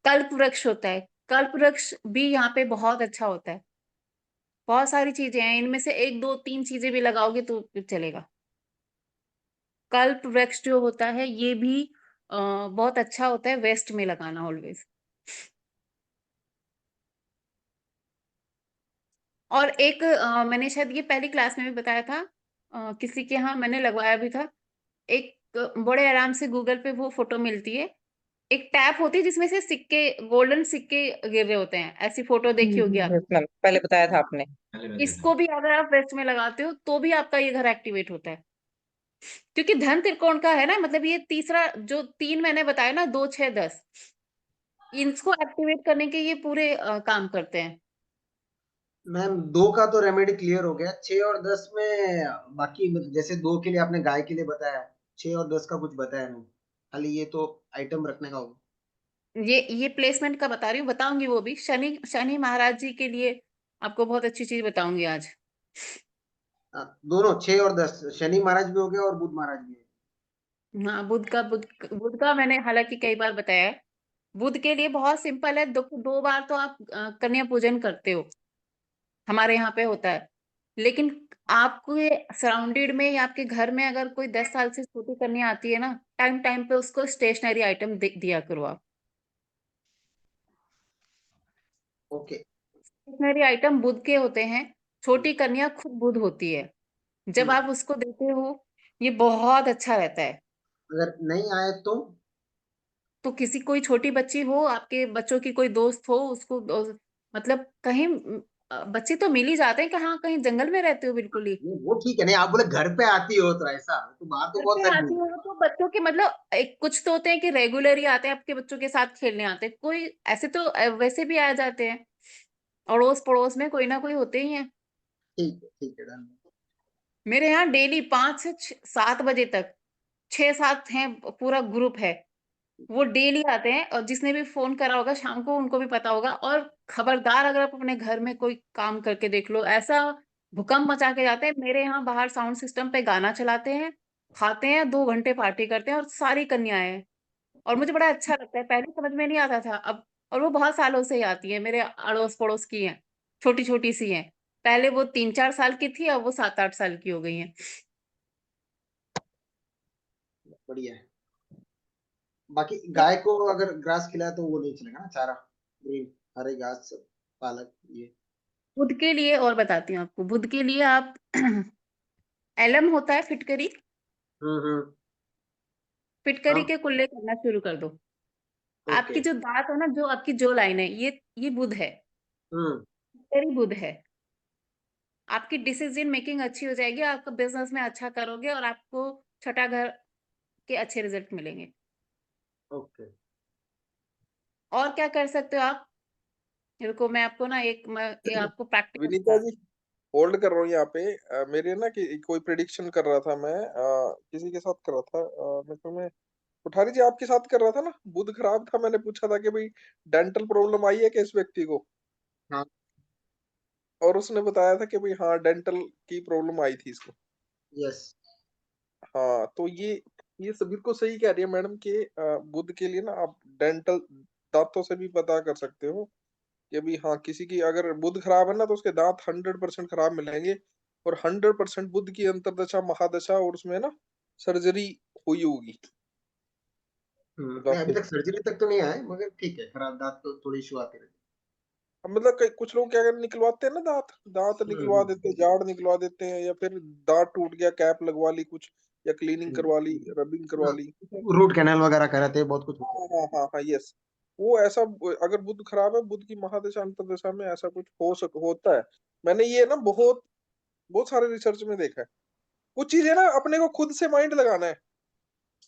कल्प वृक्ष होता है, कल्प वृक्ष भी यहाँ पे बहुत अच्छा होता है। बहुत सारी चीजें हैं, इनमें से एक दो तीन चीजें भी लगाओगे तो चलेगा। कल्प वृक्ष जो होता है ये भी बहुत अच्छा होता है, वेस्ट में लगाना ऑलवेज। और एक मैंने शायद ये पहली क्लास में भी बताया था, किसी के यहाँ मैंने लगवाया भी था। एक बड़े आराम से गूगल पे वो फोटो मिलती है, एक टैप होती है जिसमें से सिक्के, गोल्डन सिक्के गिर रहे होते हैं, ऐसी फोटो देखी होगी हम्म। आप। यस मैम, पहले बताया था आपने। पहले बताया था। इसको भी अगर आप वेस्ट में लगाते हो तो भी आपका ये घर एक्टिवेट होता है, क्योंकि धन त्रिकोण का है ना, मतलब ये तीसरा जो तीन मैंने बताया ना, 2 6 10, इनको एक्टिवेट करने के ये पूरे काम करते हैं। मैम 2 का तो रेमेडी क्लियर हो गया, 6 और 10 में बाकी जैसे 2 के लिए आपने गाय के लिए बताया, 6 और 10 का कुछ बताया नहीं, खाली ये तो आइटम रखने का होगा। ये प्लेसमेंट का बता रही हूँ, बताऊंगी वो भी शनि शनि महाराज जी के लिए, आपको बहुत अच्छी चीज बताऊंगी आज। दोनों 6 और 10 शनि महाराज भी हो गया और बुध महाराज भी है। हाँ बुध का मैंने हालांकि कई बार बताया है। बुध के लिए बहुत सिंपल है, दो बार तो आप कन्या पूजन करते हो, हमारे यहाँ पे होता है। लेकिन आपको ये सराउंडेड में या आपके घर में अगर कोई 10 साल से छोटी कन्या आती है ना, टाइम टाइम पे उसको स्टेशनरी आइटम दिया करो आप। ओके। स्टेशनरी आइटम बुध के होते हैं, छोटी कन्या खुद बुध होती है, जब आप उसको देते हो ये बहुत अच्छा रहता है। अगर नहीं आए तो? तो किसी कोई छोटी बच्ची हो, आपके बच्चों की कोई दोस्त हो, उसको मतलब कहीं बच्चे तो मिल ही जाते हैं, कहाँ कहीं जंगल में रहते हो बिल्कुल ही, वो ठीक है, नहीं आप बोले घर पे आती हो तो ऐसा तो बात तो घर बहुत पे सारी आती दूर। हो तो बच्चों के मतलब एक कुछ तो होते हैं कि रेगुलर ही आते हैं आपके बच्चों के साथ खेलने आते हैं, कोई ऐसे तो वैसे भी आ जाते हैं, अड़ोस पड़ोस में कोई ना कोई होते ही हैं। ठीक है डन। मेरे यहाँ डेली 5 से 7 बजे तक 6 7 हैं, पूरा ग्रुप है, वो डेली आते हैं, और जिसने भी फोन करा होगा शाम को उनको भी पता होगा। और खबरदार अगर आप अपने घर में कोई काम करके देख लो, ऐसा भूकंप मचा के जाते हैं। मेरे यहाँ बाहर साउंड सिस्टम पे गाना चलाते हैं, खाते हैं, 2 घंटे पार्टी करते हैं, और सारी कन्याएं हैं। और मुझे बड़ा अच्छा लगता है, पहले समझ में नहीं आता था अब। और वो बहुत सालों से ही आती है, मेरे अड़ोस पड़ोस की हैं, छोटी छोटी सी हैं। पहले वो 3 4 साल की थी, अब वो 7 8 साल की हो गई हैं। बढ़िया है। बाकी गाय को अगर ग्रास खिलाए तो वो नहीं चलेगा ना, चारा ग्रीन हरे घास सब, पालक ये। बुध के लिए और बताती हूँ आपको, बुध के लिए आप एलम होता है फिटकरी, हम्म। फिटकरी हाँ। के कुल्ले करना शुरू कर दो। ओके। आपकी जो दांत है ना, जो आपकी जो लाइन है, ये बुध है, हम्म। फिटकरी बुध है। आपकी डिसीजन मेकिंग अच्छी हो जाएगी, आपका बिजनेस में अच्छा करोगे, और आपको छठा घर के अच्छे रिजल्ट मिलेंगे। ओके। और क्या कर सकते हो आप, रुको मैं आपको ना ये आपको प्रैक्टिकल विनीता बता। जी, होल्ड कर रहा हूँ यहाँ पे। मेरे ना कि कोई प्रिडिक्शन कर रहा था मैं, किसी के साथ कर रहा था, मैं तो मैं कोठारी जी आपके साथ कर रहा था ना, बुध खराब था, मैंने पूछा था कि भाई डेंटल प्रॉब्लम आई है क्या इस व्यक्ति को, हाँ। और उसने बताया था कि भाई हाँ डेंटल की प्रॉब्लम आई थी इसको। यस। हाँ, तो ये सब बिल्कुल सही कह रही है मैडम कि बुध के लिए ना आप डेंटल दांतों से भी पता कर सकते हो कि अभी हाँ किसी की अगर बुध खराब है ना तो उसके दांत 100% खराब मिलेंगे, और 100% बुध की अंतरदशा महादशा और उसमें ना सर्जरी हुई होगी नहीं अभी दांतों तक सर्जरी तक तो नहीं आए, मगर ठीक है, खराब दांत तो थोड़ी इशू आते रहते अब मतलब कुछ लोग क्या कर निकलवाते हैं ना दांत दांत हैं। निकलवा देते हैं, जाड़ निकलवा देते हैं, या फिर दांत टूट गया कैप लगवा ली कुछ, या क्लीनिंग करवा ली, रबिंग करवा हाँ, ली। रूट कैनाल वगैरह कराते हैं, बहुत कुछ होता हाँ हाँ हाँ हाँ यस, वो ऐसा अगर बुध खराब है, बुध की महादशा अंतर्दशा में ऐसा कुछ होता है। मैंने ये ना बहुत बहुत सारे रिसर्च में देखा है। कुछ चीजें ना अपने को खुद से माइंड लगाना है,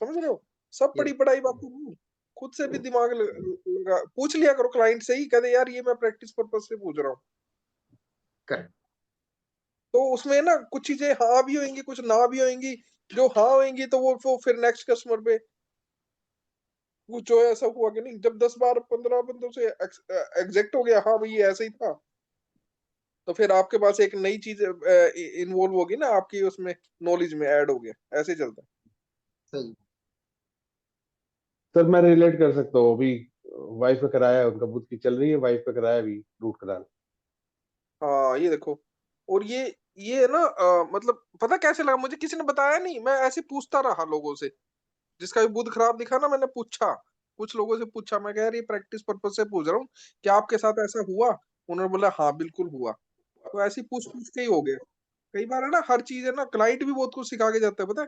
समझ रहे हो? सब है। पढ़ी पढ़ाई बातें नहीं, खुद से भी दिमाग लगा पूछ लिया करो क्लाइंट से ही, कहते यार ये मैं प्रैक्टिस पर्पज से पूछ रहा हूँ। करेक्ट। तो उसमें ना कुछ चीजें हाँ भी होंगी, कुछ ना भी होंगी। जो हाँ होंगी तो वो फिर नेक्स्ट कस्टमर पे पूछो ऐसा हुआ कि नहीं। जब 10 बार 15 बंदों से एग्जैक्ट हो गया हाँ भाई ये ऐसा ही था, तो फिर आपके पास एक नई चीज इन्वॉल्व होगी ना, आपकी उसमें नॉलेज में ऐड हो गया, ऐसे ही चलता है। सही। सर मैं रिलेट कर सकता हूँ, अभी वाइफ का कराया है, उनका बुध की चल रही है, वाइफ का कराया अभी रूट कनाल। हाँ ये देखो, और ये ना मतलब पता कैसे लगा मुझे, किसी ने बताया नहीं, मैं ऐसे पूछता रहा लोगों से, जिसका भी बुध खराब दिखा ना मैंने पूछा, कुछ लोगों से पूछा, मैं कह रही प्रैक्टिस पर्पज से पूछ रहा हूँ कि आपके साथ ऐसा हुआ? उन्होंने बोला हाँ बिल्कुल हुआ। तो ऐसी पूछ पूछ के ही हो गया। कई बार है ना हर चीज है ना, क्लाइंट भी बहुत कुछ सिखा के जाता है, पता है।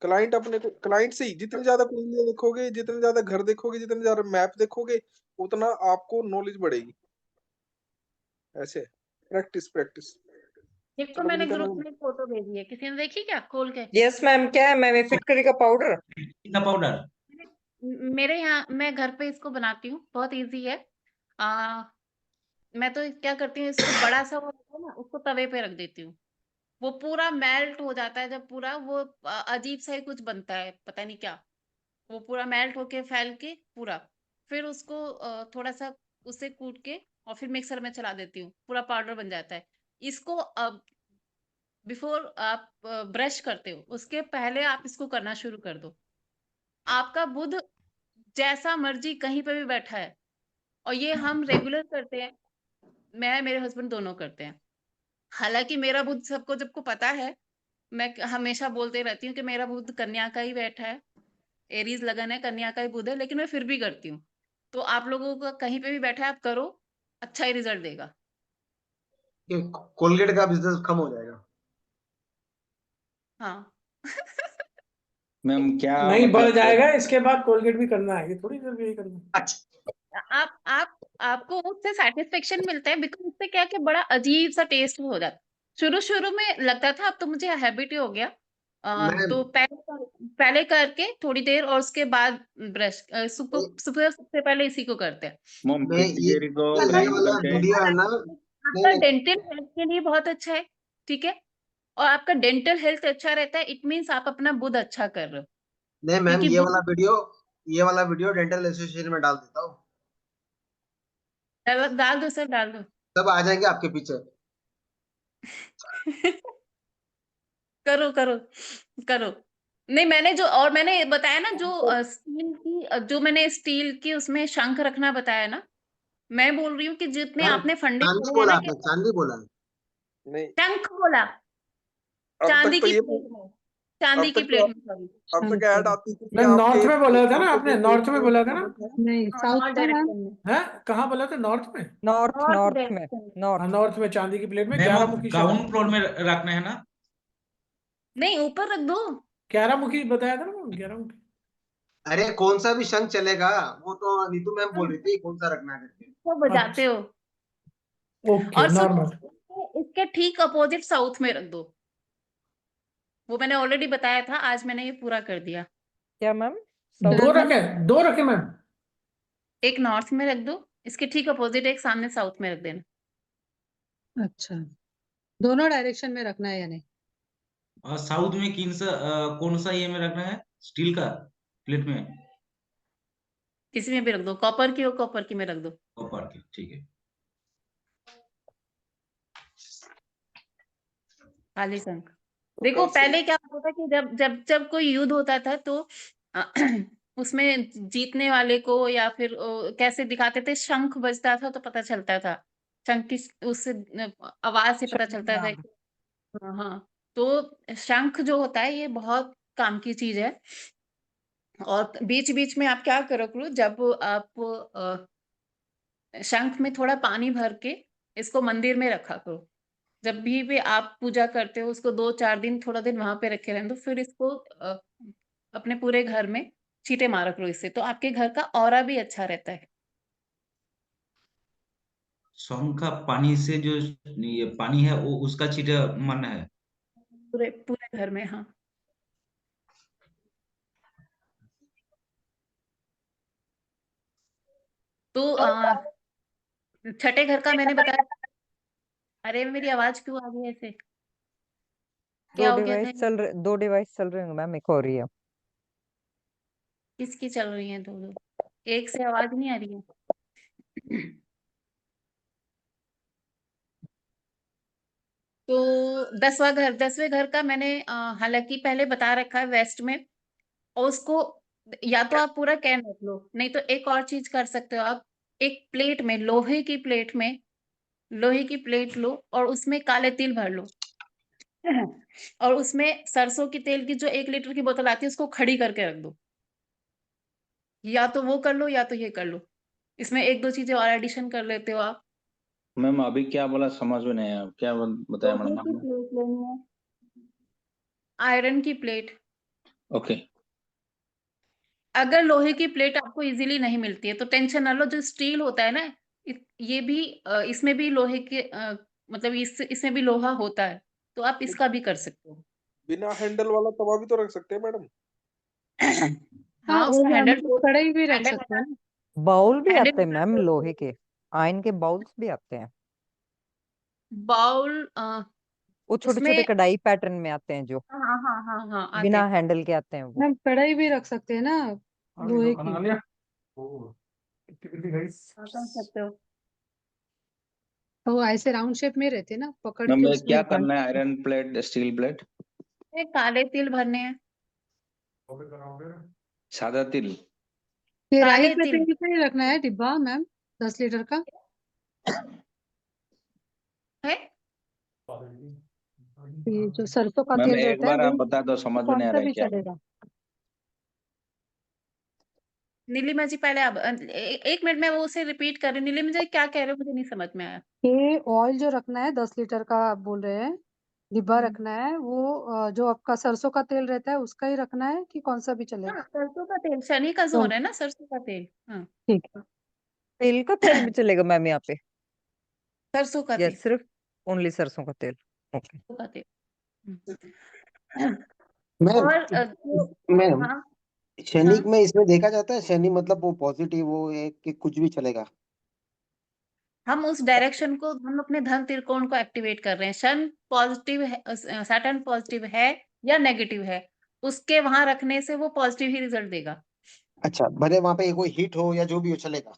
क्लाइंट अपने को क्लाइंट से ही जितनी ज्यादा कुंडलियां देखोगे, जितने ज्यादा घर देखोगे, जितने ज्यादा मैप देखोगे, उतना आपको नॉलेज बढ़ेगी। ऐसे प्रैक्टिस प्रैक्टिस। एक तो चलो मैंने विनीता ग्रुप मैम। में फोटो भेजी है, किसी ने देखी क्या खोल के? यस मैम, क्या है मैम? फिटकरी का पाउडर? का पाउडर। मेरे यहाँ मैं घर पे इसको बनाती हूँ, बहुत इजी है। आ, मैं तो क्या करती हूँ, इसको बड़ा सा वो होता है ना, उसको तवे पे रख देती हूँ। वो पूरा मेल्ट हो जाता है, जब पूरा वो अजीब सा ही कुछ बनता है, पता नहीं क्या। वो पूरा मेल्ट होके फैल के पूरा, फिर उसको थोड़ा सा उसे कूट के और फिर मिक्सर में चला देती हूँ, पूरा पाउडर बन जाता है। इसको बिफोर आप ब्रश करते हो उसके पहले आप इसको करना शुरू कर दो। आपका बुध जैसा मर्जी कहीं पे भी बैठा है, और ये हम रेगुलर करते हैं, मैं मेरे हस्बैंड दोनों करते हैं। हालांकि मेरा बुध सबको जबको पता है, मैं हमेशा बोलते रहती हूँ कि मेरा बुध कन्या का ही बैठा है, एरीज लगन है, कन्या का ही बुध है, लेकिन मैं फिर भी करती हूँ। तो आप लोगों का कहीं पे भी बैठा है, आप करो, अच्छा ही रिजल्ट देगा। ये कोलगेट का बिजनेस कम हो जाएगा। हाँ। मैम क्या नहीं बढ़ मतलब जाएगा, इसके बाद कोलगेट भी करना है, ये थोड़ी देर यही करना है। अच्छा। आपको उससे सेटिस्फेक्शन मिलता है, बिकॉज उससे क्या है कि बड़ा अजीब सा टेस्ट हो जाता है। शुरू शुरू में लगता था, अब तो मुझे हैबिट ही हो गया। मैम तो पहले करके थोड़ी देर, और उसके बाद ब्रश, सुबह सबसे पहले इसी को करते हैं। मैम मैं फिटकरी को ये ग्राइंड वाला करके वीडियो है ना, नहीं आपका नहीं डेंटल हेल्थ के लिए बहुत अच्छा है, ठीक है। और आपका डेंटल हेल्थ अच्छा रहता है, इट मीन्स आप अपना बुध अच्छा कर रहे हो, नहीं मैम, क्योंकि बुध ये वाला वीडियो डेंटल एसोसिएशन में डाल देता हूँ, डाल दो सर, डाल दो। सब आ जाएंगे आपके पीछे। करो करो करो। नहीं, मैंने बताया ना, जो स्टील की, जो मैंने स्टील की उसमें शंख रखना बताया ना, मैं बोल रही हूँ कि जितने मैम आपने फंडे चांदी करे हैं बोला ना, कि आपने, चांदी बोला है। नहीं शंख बोला, अब तक चांदी तो की ये प्लेट में, चांदी अब की तक तो प्लेट में, सॉरी। अब तक ऐड आती थी कि मैम आपके नॉर्थ में बोला था ना आंखों आपने, के नॉर्थ में बोला था ना। नहीं, साउथ नॉर्थ में मैम। डायरेक्शन में, है कहाँ बोला था, नॉर्थ में? नॉर्थ, नॉर्थ नॉर्थ में, डायरेक्शन में। हाँ नॉर्थ। नॉर्थ में चांदी की प्लेट में मैम 11 वो मुखी शंख। ग्राउंड फ्लोर में रखना है ना? नहीं, ऊपर रख दो। 11 मुखी बताया था ना मैम, 11 मुखी। अरे कौन सा भी शंख चलेगा, वो तो नीतू मैम बोल रही थी कौन सा रखना है करके। तो बजाते अच्छा हो। ओके और सुनो, नॉर्मल। इसके ठीक अपोजिट साउथ में रख दो। वो मैंने ऑलरेडी बताया था, आज मैंने ये पूरा कर दिया। क्या मैम? दो साउथ में? रखे, दो रखे मैम। एक नॉर्थ में रख दो, इसके ठीक अपोजिट एक सामने साउथ में रख देना। अच्छा, दोनों डायरेक्शन में रखना है यानी? और साउथ में कौन सा ये में रखना है? स्टील का प्लेट में? किसी में भी रख दो, कॉपर की हो कॉपर की में रख दो। कॉपर की, ठीक है। काली शंख। तो देखो कल से पहले क्या होता था कि जब जब जब कोई युद्ध होता था तो अ, उसमें जीतने वाले को या फिर कैसे दिखाते थे, शंख बजता था तो पता चलता था। शंख की उससे आवाज से पता चलता था शब्दनाद। कि हाँ हाँ। तो शंख जो होता है ये बहुत काम की चीज है। और बीच बीच में आप क्या करो करो, जब आप शंख में थोड़ा पानी भर के इसको मंदिर में रखा करो। जब भी आप पूजा करते हो उसको 2-4 दिन थोड़ा दिन वहां पे रखे रहने दो, फिर इसको अपने पूरे घर में छींटे मारा करो इससे, तो आपके घर का ऑरा भी अच्छा रहता है। सौंफ का पानी से जो ये पानी है वो उसका छींटा मारना है। पूरे पूरे घर में, हाँ। तो छठे घर का मैंने बताया। अरे मेरी आवाज क्यों आ गई ऐसे? क्या हो गया था? दो डिवाइस चल रहे होंगे मैम, एक और ही है। किसकी चल रही है? दो दो एक से आवाज नहीं आ रही है। तो 10वें घर का मैंने हालांकि पहले बता रखा है वेस्ट में। और उसको या तो आप पूरा कैन रख लो, नहीं तो एक और चीज कर सकते हो आप। एक प्लेट में, लोहे की प्लेट लो और उसमें काले तिल भर लो। और उसमें सरसों की तेल की जो 1 लीटर की बोतल आती है उसको खड़ी करके रख दो। या तो वो कर लो या तो ये कर लो। इसमें एक दो चीजें और एडिशन कर लेते हो आप। मैम अभी क्या बोला समझ में नहीं आया, क्या बताया लोहे मैडम की आपने? प्लेट लेनी है, आयरन की प्लेट। ओके। अगर लोहे की प्लेट आपको इजीली नहीं मिलती है तो टेंशन ना लो, जो स्टील होता है ना, ये भी इसमें भी लोहे के मतलब इसमें भी लोहा होता है, तो आप इसका भी कर सकते हो। बिना हैंडल वाला तवा भी तो रख सकते हैं मैडम। हाँ, हाँ, वो उसका हैंडल मतलब कढ़ाई भी रख हैंडल सकते हैं ना। बाउल भी हैंडल आते हैं मैम लोहे के, आयन के बाउल्स भी आते हैं। बाउल वो छोटे छोटे उसमें कढ़ाई पैटर्न में आते हैं जो हाँ हाँ हाँ हाँ आते बिना हैं। हैंडल के आते हैं वो। हम कढ़ाई भी रख सकते हैं ना, लोहे की। हाँ, कर सकते हो। तो ऐसे राउंड शेप में रहते हैं ना, पकड़ मैम के ये उसमें क्या डाल। करना है, आयरन प्लेट स्टील प्लेट ये काले तिल भरने हैं। सादा तिल? ये राइस काले में तिल तेल का ही रखना है डिब्बा मैम, 10 लीटर का। है। ये जो सरसों का मैम तेल एक रहता है बार आप वो बता दो, समझ में कौन नहीं आ सा रहा है भी क्या। चलेगा। नीलिमा जी पहले आप एक मिनट में वो उसे रिपीट कर रही हूँ। नीलिमा जी क्या कह रहे हो, मुझे नहीं समझ में आया। ये ऑयल जो रखना है 10 लीटर का आप बोल रहे हैं, डिब्बा हम्म। रखना है वो, जो आपका सरसों का तेल रहता है उसका ही रखना है कि कौन सा भी चलेगा। हाँ, सरसों का तेल, शनि का तो जोन है ना, सरसों का तेल। हाँ, ठीक है। तेल का तेल भी चलेगा मैम यहाँ पे, सरसों का या तेल, सिर्फ ओनली सरसों का तेल? ओके। सरसों का तेल। हम्म। मैम और जो मैम हाँ शनि हाँ, में इसमें देखा जाता है, शनि मतलब वो पॉजिटिव, वो एक कि कुछ भी चलेगा। हम उस डायरेक्शन को, हम अपने धन त्रिकोण को एक्टिवेट कर रहे हैं। शन पॉजिटिव है, सैटर्न पॉजिटिव है या नेगेटिव है, उसके वहां रखने से वो पॉजिटिव ही रिजल्ट देगा। अच्छा, भले वहां पे कोई हिट हो या जो भी हो चलेगा।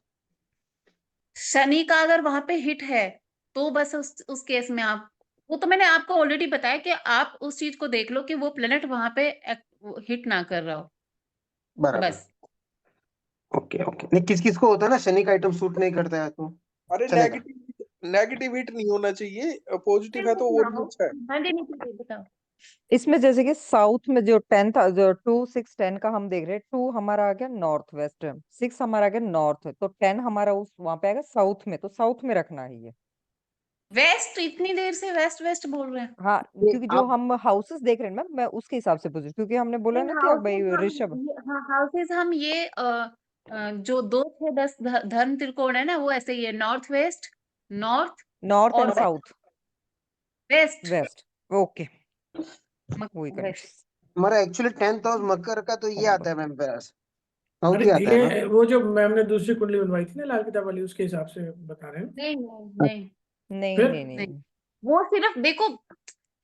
शनि का अगर वहां पे हिट है तो बस उस केस में आप, वो तो मैंने आपको ऑलरेडी बताया कि आप उस चीज को देख लो कि वो प्लेनेट वहां पे हिट ना कर रहा हो, बराबर। बस। ओके ओके, नहीं किस किस को होता है ना, शनि का आइटम सूट नहीं करता है तो अरे चलेगा। नेगेटिव हिट नहीं होना चाहिए, पॉजिटिव है तो और भी अच्छा है। हाँ जी, नहीं बताओ। इसमें जैसे कि साउथ में जो 10 था, जो 2 6 10 का हम देख रहे हैं, 2 हमारा आ गया नॉर्थ वेस्ट, 6 हमारा आ गया नॉर्थ, तो 10 हमारा उस वहां पे आएगा साउथ में, तो साउथ में रखना है ये। वेस्ट, इतनी देर से वेस्ट वेस्ट बोल रहे हैं। हाँ, ये क्योंकि जो आप हम हाउसेस देख रहे हैं मैम, मैं उसके हिसाब से पूछ रही हूँ, क्योंकि हमने बोला नहीं, ना कि भाई हाउसेस हम ऋषभ। हाँ, हाउसेस हम ये जो 2 6 10 धर्म त्रिकोण है ना, वो ऐसे ही है, north west, north north and और साउथ वेस्ट, वेस्ट। ओके, वही वेस्ट। कनेक्ट। हमारा एक्चुअली 10th हाउस मकर का तो ये आता है मैम, साउथ अरे ही आता है ना। ये वो जो मैम ने दूसरी कुंडली बनवाई थी ना लाल किताब वाली, उसके हिसाब से बता रहे हैं। नहीं नहीं नहीं नहीं फिर नहीं नहीं, नहीं। वो सिर्फ देखो,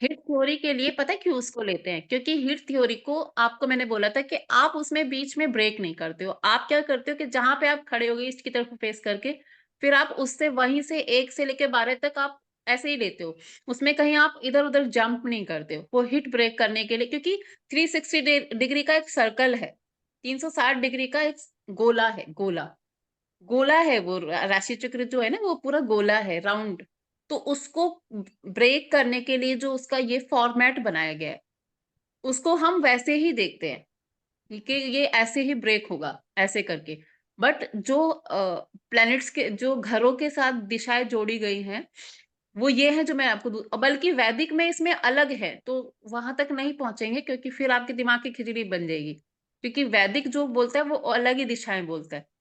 हिट थ्योरी के लिए पता है क्यों उसको लेते हैं, क्योंकि हिट थ्योरी को आपको मैंने बोला था कि आप उसमें बीच में ब्रेक नहीं करते हो। आप क्या करते हो कि जहां पे आप खड़े हो गए ईस्ट की तरफ फेस करके, फिर आप उससे वहीं से 1 से लेके 12 तक आप ऐसे ही लेते हो, उसमें कहीं आप इधर उधर जंप नहीं करते हो, वो हिट ब्रेक करने के लिए, क्योंकि 360 डिग्री का एक सर्कल है, 360 डिग्री का एक गोला है, गोला गोला है, वो राशि चक्र जो है ना वो पूरा गोला है, राउंड। तो उसको ब्रेक करने के लिए जो उसका ये फॉर्मेट बनाया गया है, उसको हम वैसे ही देखते हैं कि ये ऐसे ही ब्रेक होगा ऐसे करके। बट जो प्लैनेट्स के जो घरों के साथ दिशाएं जोड़ी गई हैं, वो ये है जो मैं आपको बल्कि वैदिक में इसमें अलग है, तो वहां तक नहीं पहुंचेंगे क्योंकि फिर आपके दिमाग की खिचड़ी बन जाएगी, क्योंकि वैदिक जो बोलता है वो अलग ही दिशाएं बोलता है।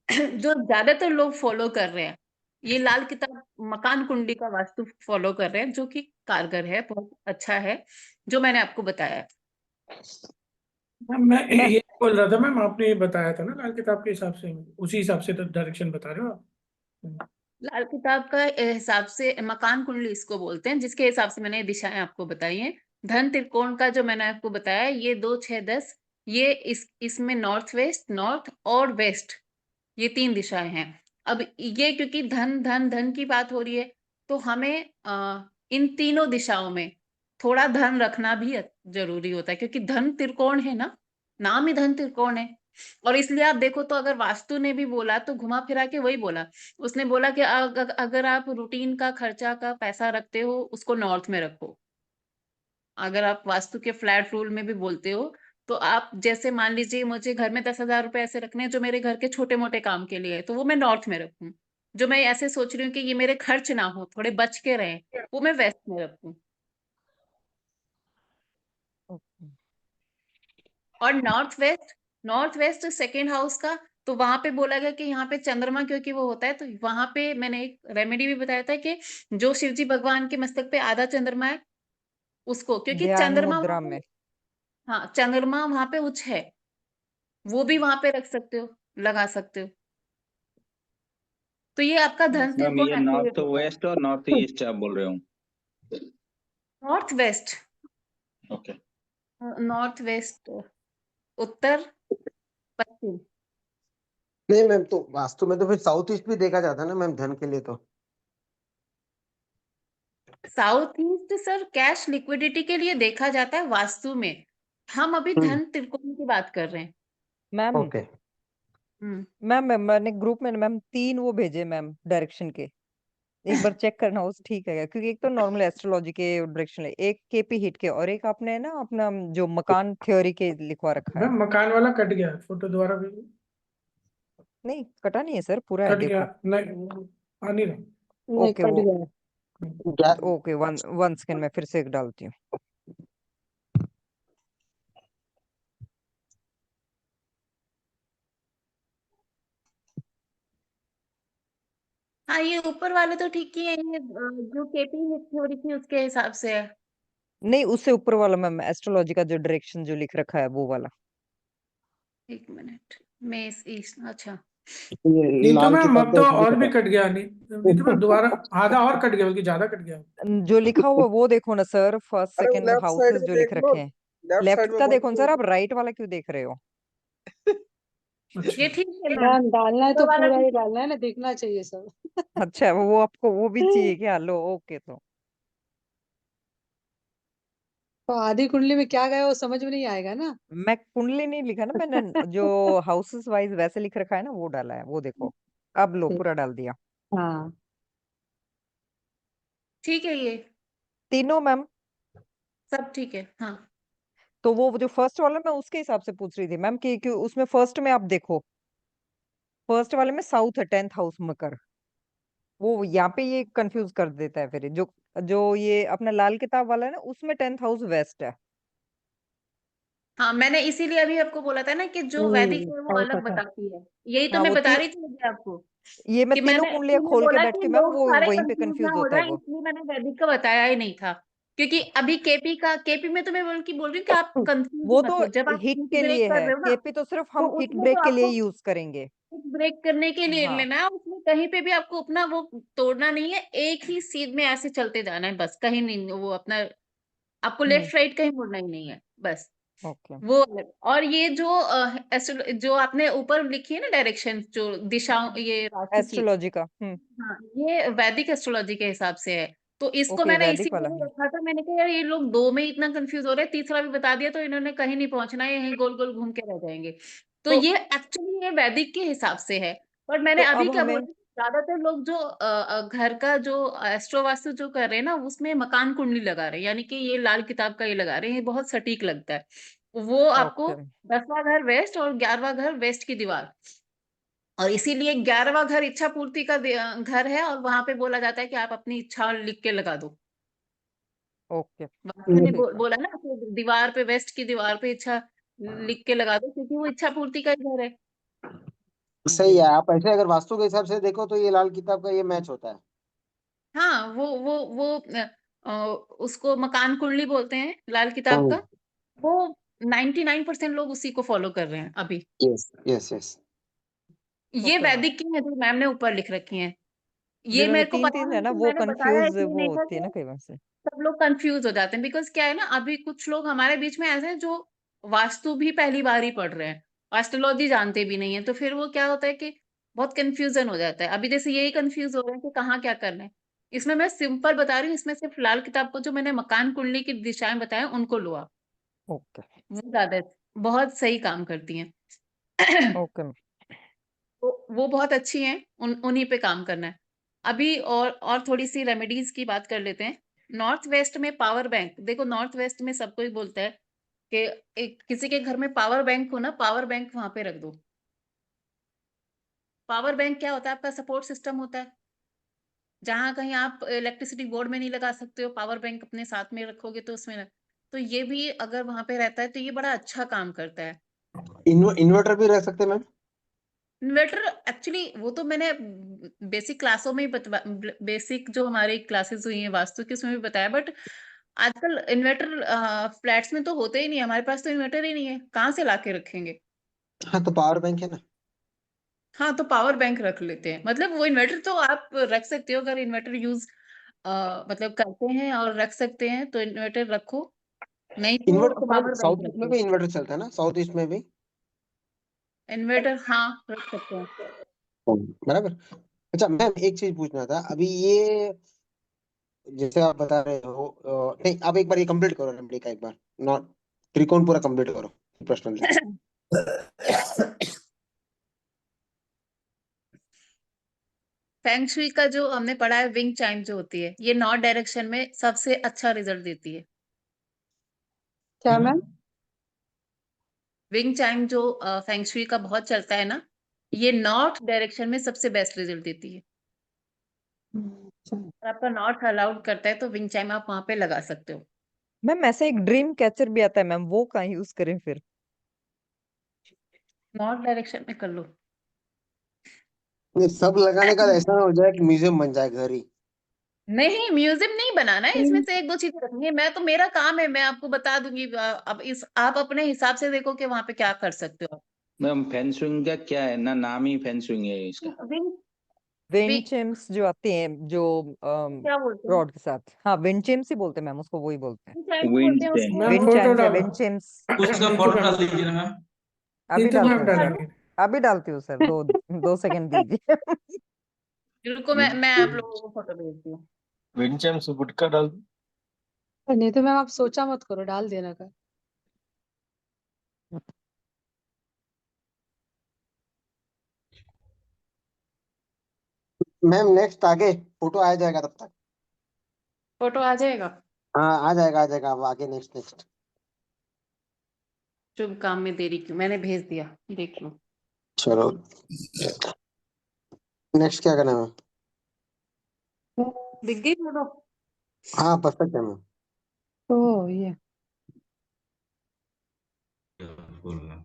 जो ज्यादातर लोग फॉलो कर रहे हैं, ये लाल किताब मकान कुंडी का वास्तु फॉलो कर रहे हैं, जो कि कारगर है, बहुत अच्छा है, जो मैंने आपको बताया है। मैम मैं मैं ये बोल रहा था मैम, आपने ये बताया था ना लाल किताब के हिसाब से, उसी हिसाब से तो डायरेक्शन बता रहे हो आप। लाल किताब का हिसाब से मकान कुंडली इसको बोलते हैं, जिसके हिसाब से मैंने दिशाएं आपको बताई हैं। धन त्रिकोण का जो मैंने आपको बताया, ये 2 6 10, ये इसमें नॉर्थ वेस्ट, नॉर्थ और वेस्ट, ये 3 दिशाएं हैं। अब ये क्योंकि धन धन धन की बात हो रही है, तो हमें इन तीनों दिशाओं में थोड़ा धन रखना भी जरूरी होता है, क्योंकि धन त्रिकोण है ना, नाम ही धन त्रिकोण है। और इसलिए आप देखो तो अगर वास्तु ने भी बोला तो घुमा फिरा के वही बोला, उसने बोला कि अगर आप रूटीन का खर्चा का पैसा रखते हो उसको नॉर्थ में रखो। अगर आप वास्तु के फ्लैट रूल में भी बोलते हो, तो आप जैसे मान लीजिए मुझे घर में 10,000 रुपए ऐसे रखने हैं जो मेरे घर के छोटे मोटे काम के लिए है, तो वो मैं नॉर्थ में रखूं। जो मैं ऐसे सोच रही हूँ कि ये मेरे खर्च ना हो, थोड़े बच के रहे, वो मैं वेस्ट में रखूं। और नॉर्थ वेस्ट सेकेंड हाउस का, तो वहां पे बोला गया कि यहाँ पे चंद्रमा क्योंकि वो होता है, तो वहां पे मैंने एक रेमेडी भी बताया था कि जो शिव जी भगवान के मस्तक पे आधा चंद्रमा है, उसको, क्योंकि ध्यान चंद्रमा वहां मुद्रा पे, में। हाँ चंद्रमा वहां पे उच्च है, वो भी वहां पे रख सकते हो, लगा सकते हो। तो ये आपका धन मैम त्रिकोण ये एक्टिवेट नॉर्थ होता है। वेस्ट और नॉर्थ ईस्ट आप बोल रहे हो? North west, okay. North west, उत्तर पश्चिम। नहीं मैम, तो वास्तु में तो फिर साउथ ईस्ट भी देखा जाता है ना मैम, धन के लिए तो। South east sir cash liquidity के लिए देखा जाता है वास्तु में, हम अभी धन त्रिकोण की बात कर रहे हैं। Ma'am okay. मैंने ग्रुप में मैम 3 वो भेजे मैम डायरेक्शन के, एक बार चेक करना उस ठीक है क्या? क्योंकि एक तो नॉर्मल एस्ट्रोलॉजी के डायरेक्शन है, एक केपी हिट के, और एक आपने ना अपना जो मकान थ्योरी के लिखवा रखा है। मैम मकान वाला कट गया, फोटो दोबारा भेजिए। नहीं कटा नहीं है सर, पूरा है कट गया, देखो। नहीं आ नहीं रहा। नहीं, ओके कट वो गया। ओके, वन सेकंड में फिर से एक डालती हूँ। हाँ ये ऊपर वाले तो ठीक ही है, ये जो केपी हिट थ्योरी थी उसके हिसाब से है। नहीं उससे ऊपर वाला मैम, एस्ट्रोलॉजी का जो डायरेक्शन जो लिख रखा है वो वाला। एक मिनट, मेष ईस्ट, अच्छा नहीं तो मैम अब तो और भी कट गया, नहीं तो मैम दोबारा आधा और कट गया, बल्कि ज्यादा कट गया। जो लिखा हुआ वो देखो ना सर, फर्स्ट अरे वो सेकंड लेफ्ट साइड हाउसेस में जो लिख देख लो, रखे हैं। लेफ्ट लेफ्ट साइड में का बहुत देखो ना सर, आप राइट वाला क्यों देख रहे हो? ये अच्छा। ठीक है मैम, मैम डालना है ऊपर तो वाला पूरा ठीक ही है। डालना है ना, देखना चाहिए सब। अच्छा वो आपको वो भी चाहिए क्या? लो ओके। तो तो आधी कुंडली में क्या गया वो समझ में नहीं आएगा ना। मैं कुंडली नहीं लिखा ना मैंने, जो हाउसेस वाइज वैसे लिख रखा है ना वो डाला है, वो देखो। अब लो ठीक। पूरा डाल दिया। हाँ। ठीक है, ये तीनों मैम। सब ठीक है, हाँ। तो वो जो फर्स्ट वाला मैं उसके हिसाब से पूछ रही थी मैम कि उसमें फर्स्ट में आप देखो, फर्स्ट वाले में साउथ है, 10th हाउस मकर। वो यहाँ पे ये कंफ्यूज कर देता है फिर, जो जो ये अपना लाल किताब वाला है ना उसमें 10th हाउस वेस्ट है। हाँ मैंने इसीलिए अभी आपको बोला था ना कि जो वैदिक है वो और अलग पता। बताती है, यही तो हाँ मैं वो बता रही थी मुझे आपको, ये मैं कि तीनों मैंने कुंडलियां इसीलिए खोल के बोला बैठती कि हूँ मैम, लोग वो सारे वहीं पे कंफ्यूज ना कंफ्यूज हो होता है जाए, वो। इसलिए मैंने वैदिक का बताया ही नहीं था। क्योंकि अभी केपी में तो मैं बोल रही हूँ कि आप कंफ्यूज वो मत तो हो, जब आप हिट हिट के ब्रेक लिए कर है, रहे हो ना, केपी तो सिर्फ तो हम हिट उसमें ब्रेक तो के लिए आपको यूज करेंगे। ब्रेक करने के लिए हाँ लेना है, उसमें कहीं पे भी आपको अपना वो तोड़ना नहीं है, एक ही सीध में ऐसे चलते जाना है बस, कहीं नहीं वो अपना, आपको हम्म लेफ्ट राइट कहीं मुड़ना ही नहीं है बस। ओके वो अलग। और ये जो जो आपने ऊपर लिखी है ना डायरेक्शन, जो दिशाओं, ये राशि की, एस्ट्रोलॉजी का हाँ, ये वैदिक एस्ट्रोलॉजी के हिसाब से है। तो इसको ओके मैंने वैदिक वाला इसीलिए रखा था, मैंने कहा यार ये लोग दो में ही इतना कंफ्यूज हो रहे हैं, तीसरा भी बता दिया तो इन्होंने कहीं नहीं पहुंचना है, यहीं गोल गोल घूम के रह जाएंगे। तो तो ये एक्चुअली ये वैदिक के हिसाब से है। पर तो मैंने अब अभी क्या हमें बोला, ज्यादातर लोग जो घर का जो एस्ट्रो वास्तु जो कर रहे हैं ना, उसमें मकान कुंडली लगा रहे हैं, यानी कि ये लाल किताब का ये लगा रहे हैं, ये बहुत सटीक लगता है। वो आपको ओके 10वां घर वेस्ट और 11वां घर वेस्ट की दीवार, और इसीलिए 11वां घर इच्छा पूर्ति का घर है, और वहां पे बोला जाता है कि आप अपनी इच्छा लिख के लगा दो। ओके वास्तु ने ठीक है बोला ना कि दीवार पे, वेस्ट की दीवार पे इच्छा लिख के लगा दो, क्योंकि वो इच्छा पूर्ति का ही घर है। सही जी है। आप ऐसे अगर वास्तु के हिसाब से देखो तो ये लाल किताब का ये मैच होता है। हाँ, वो उसको मकान कुंडली बोलते हैं, लाल किताब का। वो 99% लोग उसी को फॉलो कर रहे हैं अभी। Yes yes yes. ये ओके मैम वैदिक की है जो मैम ने ऊपर लिख रखी है। ये जिन्होंने मेरे को तीन पता तीन है नहीं, ना तो वो मैंने बताया कंफ्यूज इसलिए वो नहीं था होती है कि ना कई बार से सब लोग कंफ्यूज हो जाते हैं। बिकॉज क्या है ना, अभी कुछ लोग हमारे बीच में ऐसे हैं जो वास्तु भी पहली बार ही पढ़ रहे हैं, एस्ट्रोलॉजी जानते भी नहीं है, तो फिर वो क्या होता है कि बहुत कंफ्यूजन हो जाता है। अभी जैसे यही कंफ्यूज हो रहे हैं कि कहाँ क्या करना है। इसमें मैं सिंपल बता रही हूँ, इसमें सिर्फ लाल किताब को जो मैंने मकान कुंडली की दिशाएं बताया उनको लो आप, ओके वो ज्यादा बहुत सही काम करती हैं। ओके मैम वो बहुत अच्छी हैं, उन्हीं पे काम करना है। अभी और थोड़ी सी रेमेडीज की बात कर लेते हैं। नॉर्थ वेस्ट में पावर बैंक, देखो नॉर्थ वेस्ट में सब कोई बोलता है कि किसी के घर में पावर बैंक हो ना, पावर बैंक वहां पे रख दो। पावर बैंक क्या होता है, आपका सपोर्ट सिस्टम होता है। जहां कहीं आप इलेक्ट्रिसिटी बोर्ड में नहीं लगा सकते हो, पावर बैंक अपने साथ में रखोगे तो उसमें तो ये भी अगर वहां पे रहता है तो ये बड़ा अच्छा काम करता है। इन्वर्टर भी रह सकते हैं मैम। इन्वर्टर एक्चुअली वो तो मैंने बेसिक क्लासों में ही बेसिक जो हमारी क्लासेस हुई हैं वास्तु की उसमें भी बताया। बट आजकल इन्वर्टर फ्लैट्स में तो होते ही नहीं है, हमारे पास तो इन्वर्टर ही नहीं है, कहाँ से लाके रखेंगे। हाँ तो पावर बैंक है ना। हाँ, तो पावर बैंक रख लेते हैं। मतलब वो इन्वर्टर तो आप रख सकते हो, अगर इन्वर्टर यूज मतलब करते हैं और रख सकते हैं तो इन्वर्टर रखो, नहीं तो inverter ma'am power bank south east में रखो। भी इन्वर्टर चलता है ना, साउथ ईस्ट में भी। इन्वर्टर हाँ रख सकते हैं। बराबर। अच्छा मैम एक चीज पूछना था अभी ये जैसे आप बता रहे हो नहीं आप एक बार ये कंप्लीट करो रेमेडी का एक बार। नॉट त्रिकोण पूरा कंप्लीट करो पर्सनली। फेंग शुई का जो हमने पढ़ा है, विंग चाइम जो होती है, ये नॉर्थ डायरेक्शन में सबसे अच्छा रिजल्ट देती है। क्या मैम? विंग चाइम जो फेंग शुई का बहुत चलता है ना, ये नॉर्थ डायरेक्शन में सबसे बेस्ट रिजल्ट देती है। अगर आपका नॉर्थ अलाउड करता है तो विंग चाइम आप वहां पे लगा सकते हो। मैम ऐसे एक ड्रीम कैचर भी आता है मैम वो कहाँ यूज करें फिर नॉर्थ डायरेक्शन में कर लो। ये सब लगाने का ऐसा ना हो जाए कि म्यूजियम बन जाए घर ही। नहीं, म्यूजियम नहीं बनाना है, इसमें से एक दो चीजें रखनी है। मैं तो, मेरा काम है, मैं आपको बता दूंगी। अब इस आप अपने हिसाब से देखो कि वहां पे क्या कर सकते हो। मैम फेंसिंग का क्या है ना, नाम ही फेंसिंग है इसका। विंग विंड चिम्स जो आते हैं जो क्या बोलते हैं, रॉड के साथ हाँ विंड चिम्स ही बोलते हैं मैम उसको वही बोलते हैं विंग चाइम विंड बोलते हैं चैन। उसको। मैम विंड फोटो चाइम्स या डालो। विंड चिम्स उसका नीतू फोटो मैम डाल दीजिए ना मैम। अभी नीतू डालती मैम हूँ डाल सर रही अभी डालती हूँ सर 2 सेकंड दीजिए जिनको मैं आप लोगों को फोटो भेजती हूँ। विंचम से गुटका डाल दो। नहीं तो मैम आप सोचा मत करो, डाल देना का। मैम नेक्स्ट आगे फोटो आ जाएगा तब तक। फोटो आ जाएगा। हाँ आ जाएगा अब आगे नेक्स्ट नेक्स्ट। शुभ काम में देरी क्यों, मैंने भेज दिया, देख लो। चलो नेक्स्ट क्या करना है मैम। दिख गई फोटो। हाँ परफेक्ट है मैम। ओ ये बोलना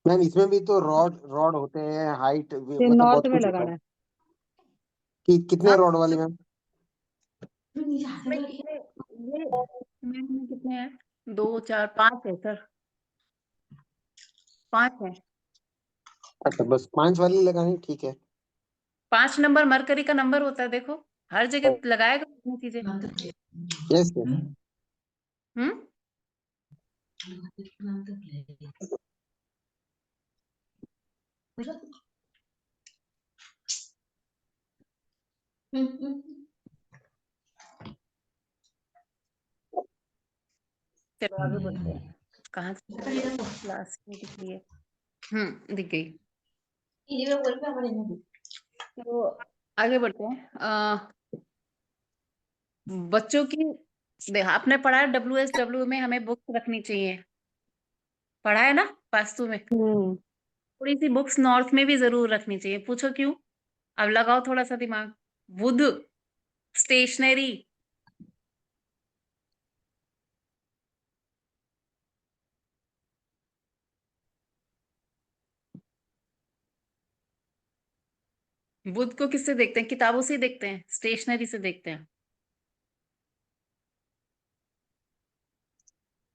मैम इसमें भी तो रॉड रॉड होते हैं हाइट मतलब नॉर्थ बहुत में कुछ होता लगाना है है। कि कितने हाँ, रॉड वाली मैम। इसमें कितने, ये इसमें कितने हैं, 2 4 5 है सर, 5 है। अच्छा बस 5 वाली लगानी ठीक है। 5 नंबर मरकरी का नंबर होता है, देखो हर जगह लगाएगा अपनी चीजें। Yes yes. हम्म चलो आगे बढ़ते हैं। कहाँ लास्ट में दिख रही है? दिख गई। तो आगे बढ़ते हैं। बच्चों की आपने पढ़ा है WSW में हमें बुक्स रखनी चाहिए, पढ़ा है ना वास्तु में? थोड़ी सी बुक्स नॉर्थ में भी जरूर रखनी चाहिए। पूछो क्यों? अब लगाओ थोड़ा सा दिमाग। बुध, स्टेशनरी, बुध को किससे देखते हैं? किताबों से ही देखते हैं, स्टेशनरी से देखते हैं।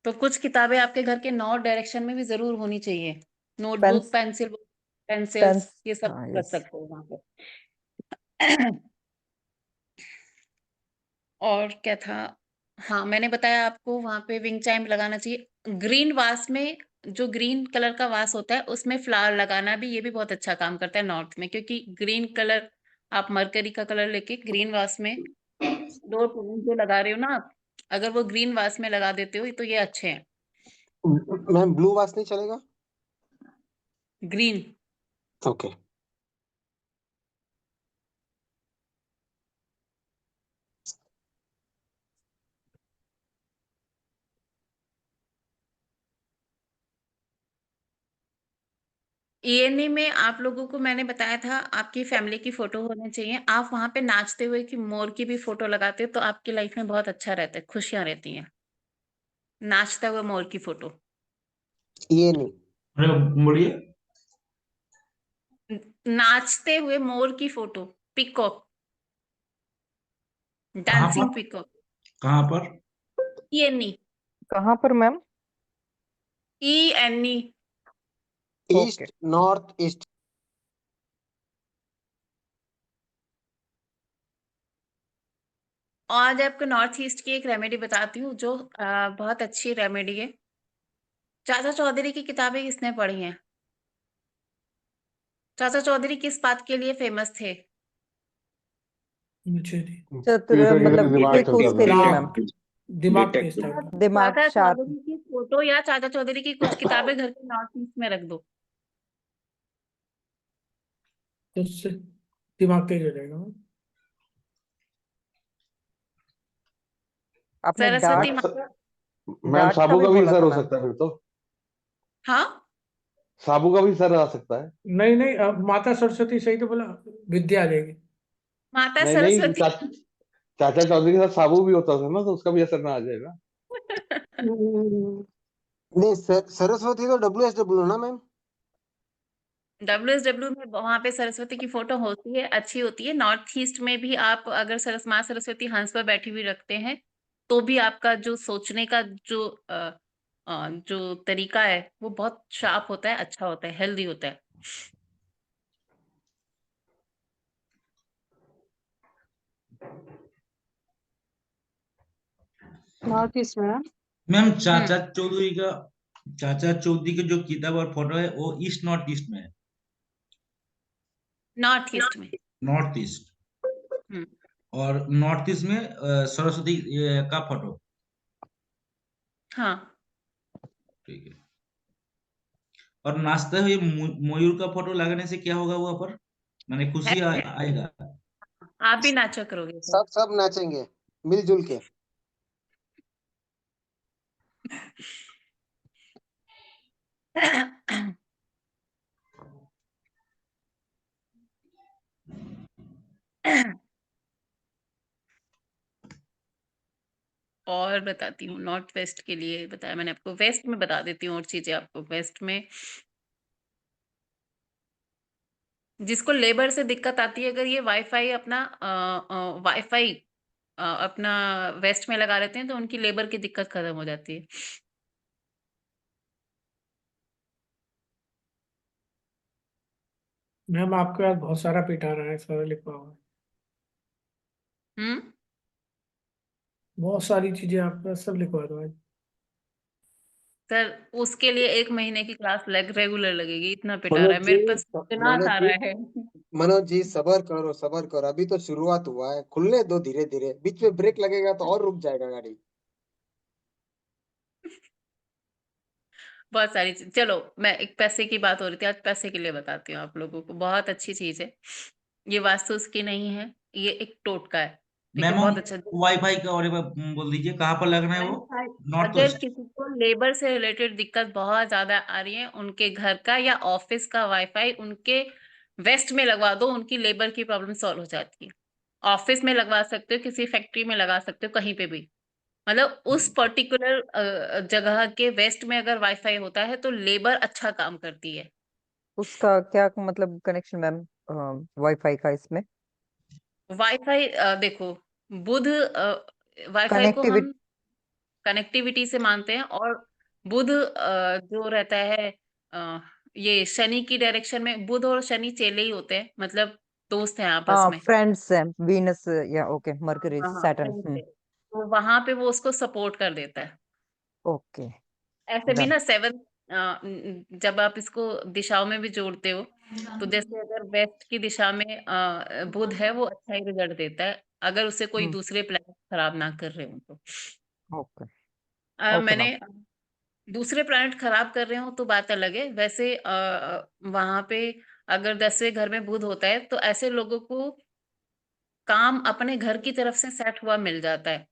तो कुछ किताबें आपके घर के नॉर्थ डायरेक्शन में भी जरूर होनी चाहिए। नोटबुक, पेंसिल, पेंसिल्स, ये सब हाँ, रख यस। सकते हो वहां पे। और क्या था? हाँ, मैंने बताया आपको वहां पे विंग चाइम लगाना चाहिए। ग्रीन वास में, जो ग्रीन कलर का वास होता है उसमें फ्लावर लगाना भी, ये भी बहुत अच्छा काम करता है नॉर्थ में, क्योंकि ग्रीन कलर, आप मरकरी का कलर लेके ग्रीन वास में दो जो लगा रहे हो ना आप, अगर वो ग्रीन वास में लगा देते हो तो ये अच्छे हैं। मैम ब्लू वास नहीं चलेगा? ग्रीन। ओके। ENE में आप लोगों को मैंने बताया था आपकी फैमिली की फोटो होनी चाहिए। आप वहां पे नाचते हुए की मोर की भी फोटो लगाते हो तो आपकी लाइफ में बहुत अच्छा रहता है, खुशियां रहती हैं। नाचता हुआ मोर की फोटो, ये नहीं। बोलिए। नाचते हुए मोर की फोटो, पिकॉक, कहाँ डांसिंग पर? पिकॉक। कहाँ पर? ENE, कहाँ पर ma'am? ENE। Okay. East, north east. और आज आपको नॉर्थ ईस्ट की एक रेमेडी बताती हूँ जो बहुत अच्छी रेमेडी है। चाचा चौधरी की किताबें किसने पढ़ी हैं? चाचा चौधरी किस बात के लिए फेमस थे? मुझे नहीं। चतुर, ये तो मतलब दिमाग क्विक चलता उसके था। लिए मैम। दिमाग दिमाग तेज डिटेक्टिव। था। दिमाग चाचा शार्प। चौधरी की फोटो या चाचा चौधरी की कुछ किताबें घर के नॉर्थ ईस्ट में रख दो। तो उससे दिमाग तेज हो जाएगा। आपने सरस्वती डार्क माता। मैम डार्क साबू कभी का भी बोला सर था हो मैम? सकता है फिर तो। हाँ, साबू का भी सर आ सकता है। नहीं नहीं, माता सरस्वती सही तो बोला, विद्या आ जाएगी। माता नहीं नहीं, सरस्वती। चाचा चौधरी के साथ साबू भी होता था ना, तो उसका भी असर ना आ जाएगा। नहीं सरस्वती तो WSW ना मैम? WSW में वहां पे सरस्वती की फोटो होती है, अच्छी होती है। नॉर्थ ईस्ट में भी आप अगर माँ सरस्वती हंस पर बैठी हुई रखते हैं तो भी आपका जो सोचने का जो तरीका है वो बहुत शार्प होता है, अच्छा होता है, हेल्दी होता है। नॉर्थ ईस्ट में। मैम चाचा चौधरी की जो किताब और फोटो है वो ईस्ट नॉर्थ ईस्ट में है। नॉर्थ ईस्ट में। North east. हम्म। और नॉर्थ ईस्ट में सरस्वती का फोटो। हाँ, ठीक है। और नाचते हुए मयूर का फोटो लगाने से क्या होगा वहां पर? माने खुशी आएगा। आप भी नाचा करोगे फिर। सब सब नाचेंगे मिलजुल के। और बताती हूँ, नॉर्थ वेस्ट के लिए बताया मैंने आपको, वेस्ट में बता देती हूँ और चीजें आपको। वेस्ट में जिसको लेबर से दिक्कत आती है, अगर ये वाईफाई अपना वेस्ट में लगा लेते हैं तो उनकी लेबर की दिक्कत खत्म हो जाती है। मैम आपके पास बहुत सारा पिटा रहा है, सारा लिखा हुआ है। हम्म। बहुत सारी चीजें आपके पास, सब लिखवा दो आज। सर उसके लिए 1 महीने की क्लास रेगुलर लगेगी, इतना पिटा रहा है मनोज मेरे जी, पास, इतना मनोज आ जी, रहा है। मनोज जी, सबर करो, अभी तो शुरुआत हुआ है, खुलने दो धीरे धीरे, बीच में ब्रेक लगेगा तो और रुक जाएगा गाड़ी। बहुत सारी चीज, चलो मैं एक पैसे की बात हो रही थी, आज पैसे के लिए बताती हूँ आप लोगों को, बहुत अच्छी चीज है। ये वास्तु उसकी नहीं है, ये एक टोटका है, ठीक है, मैम बहुत अच्छा। वाईफाई का और एक बार बोल दीजिए कहाँ पर लगना है वो, वाईफाई, नॉर्थ अगर वेस्ट। किसी को लेबर से रिलेटेड दिक्कत बहुत ज्यादा आ रही है, उनके घर का या ऑफिस का वाईफाई उनके वेस्ट में लगवा दो, उनकी लेबर की प्रॉब्लम सॉल्व हो जाती है। ऑफिस में लगवा सकते हो, किसी फैक्ट्री में लगा सकते हो, कहीं पे भी, मतलब उस पर्टिकुलर जगह के वेस्ट में अगर वाईफाई होता है तो लेबर अच्छा काम करती है। उसका क्या मतलब कनेक्शन मैम वाईफाई का इसमें? वाईफाई देखो, बुध वाईफाई को कनेक्टिविटी। हम कनेक्टिविटी से मानते हैं, और बुध जो रहता है ये शनि की डायरेक्शन में, बुध और शनि चेले ही होते हैं, मतलब दोस्त हैं आपस हाँ में। फ्रेंड्स है, वीनस या ओके, मरकरी, हाँ हाँ, सैटर्न। friends है। तो वहां पे वो उसको सपोर्ट कर देता है। ओके ऐसे भी डन। ना 7, जब आप इसको दिशाओं में भी जोड़ते हो, तो जैसे अगर वेस्ट की दिशा में बुध है, वो अच्छा ही रिजल्ट देता है, अगर उसे कोई दूसरे प्लैनेट खराब ना कर रहे हो तो। Okay okay ma'am. मैंने दूसरे प्लैनेट खराब कर रहे हो तो बात अलग है, वैसे वहां पे अगर 10वें घर में बुध होता है तो ऐसे लोगों को काम अपने घर की तरफ से सेट हुआ मिल जाता है,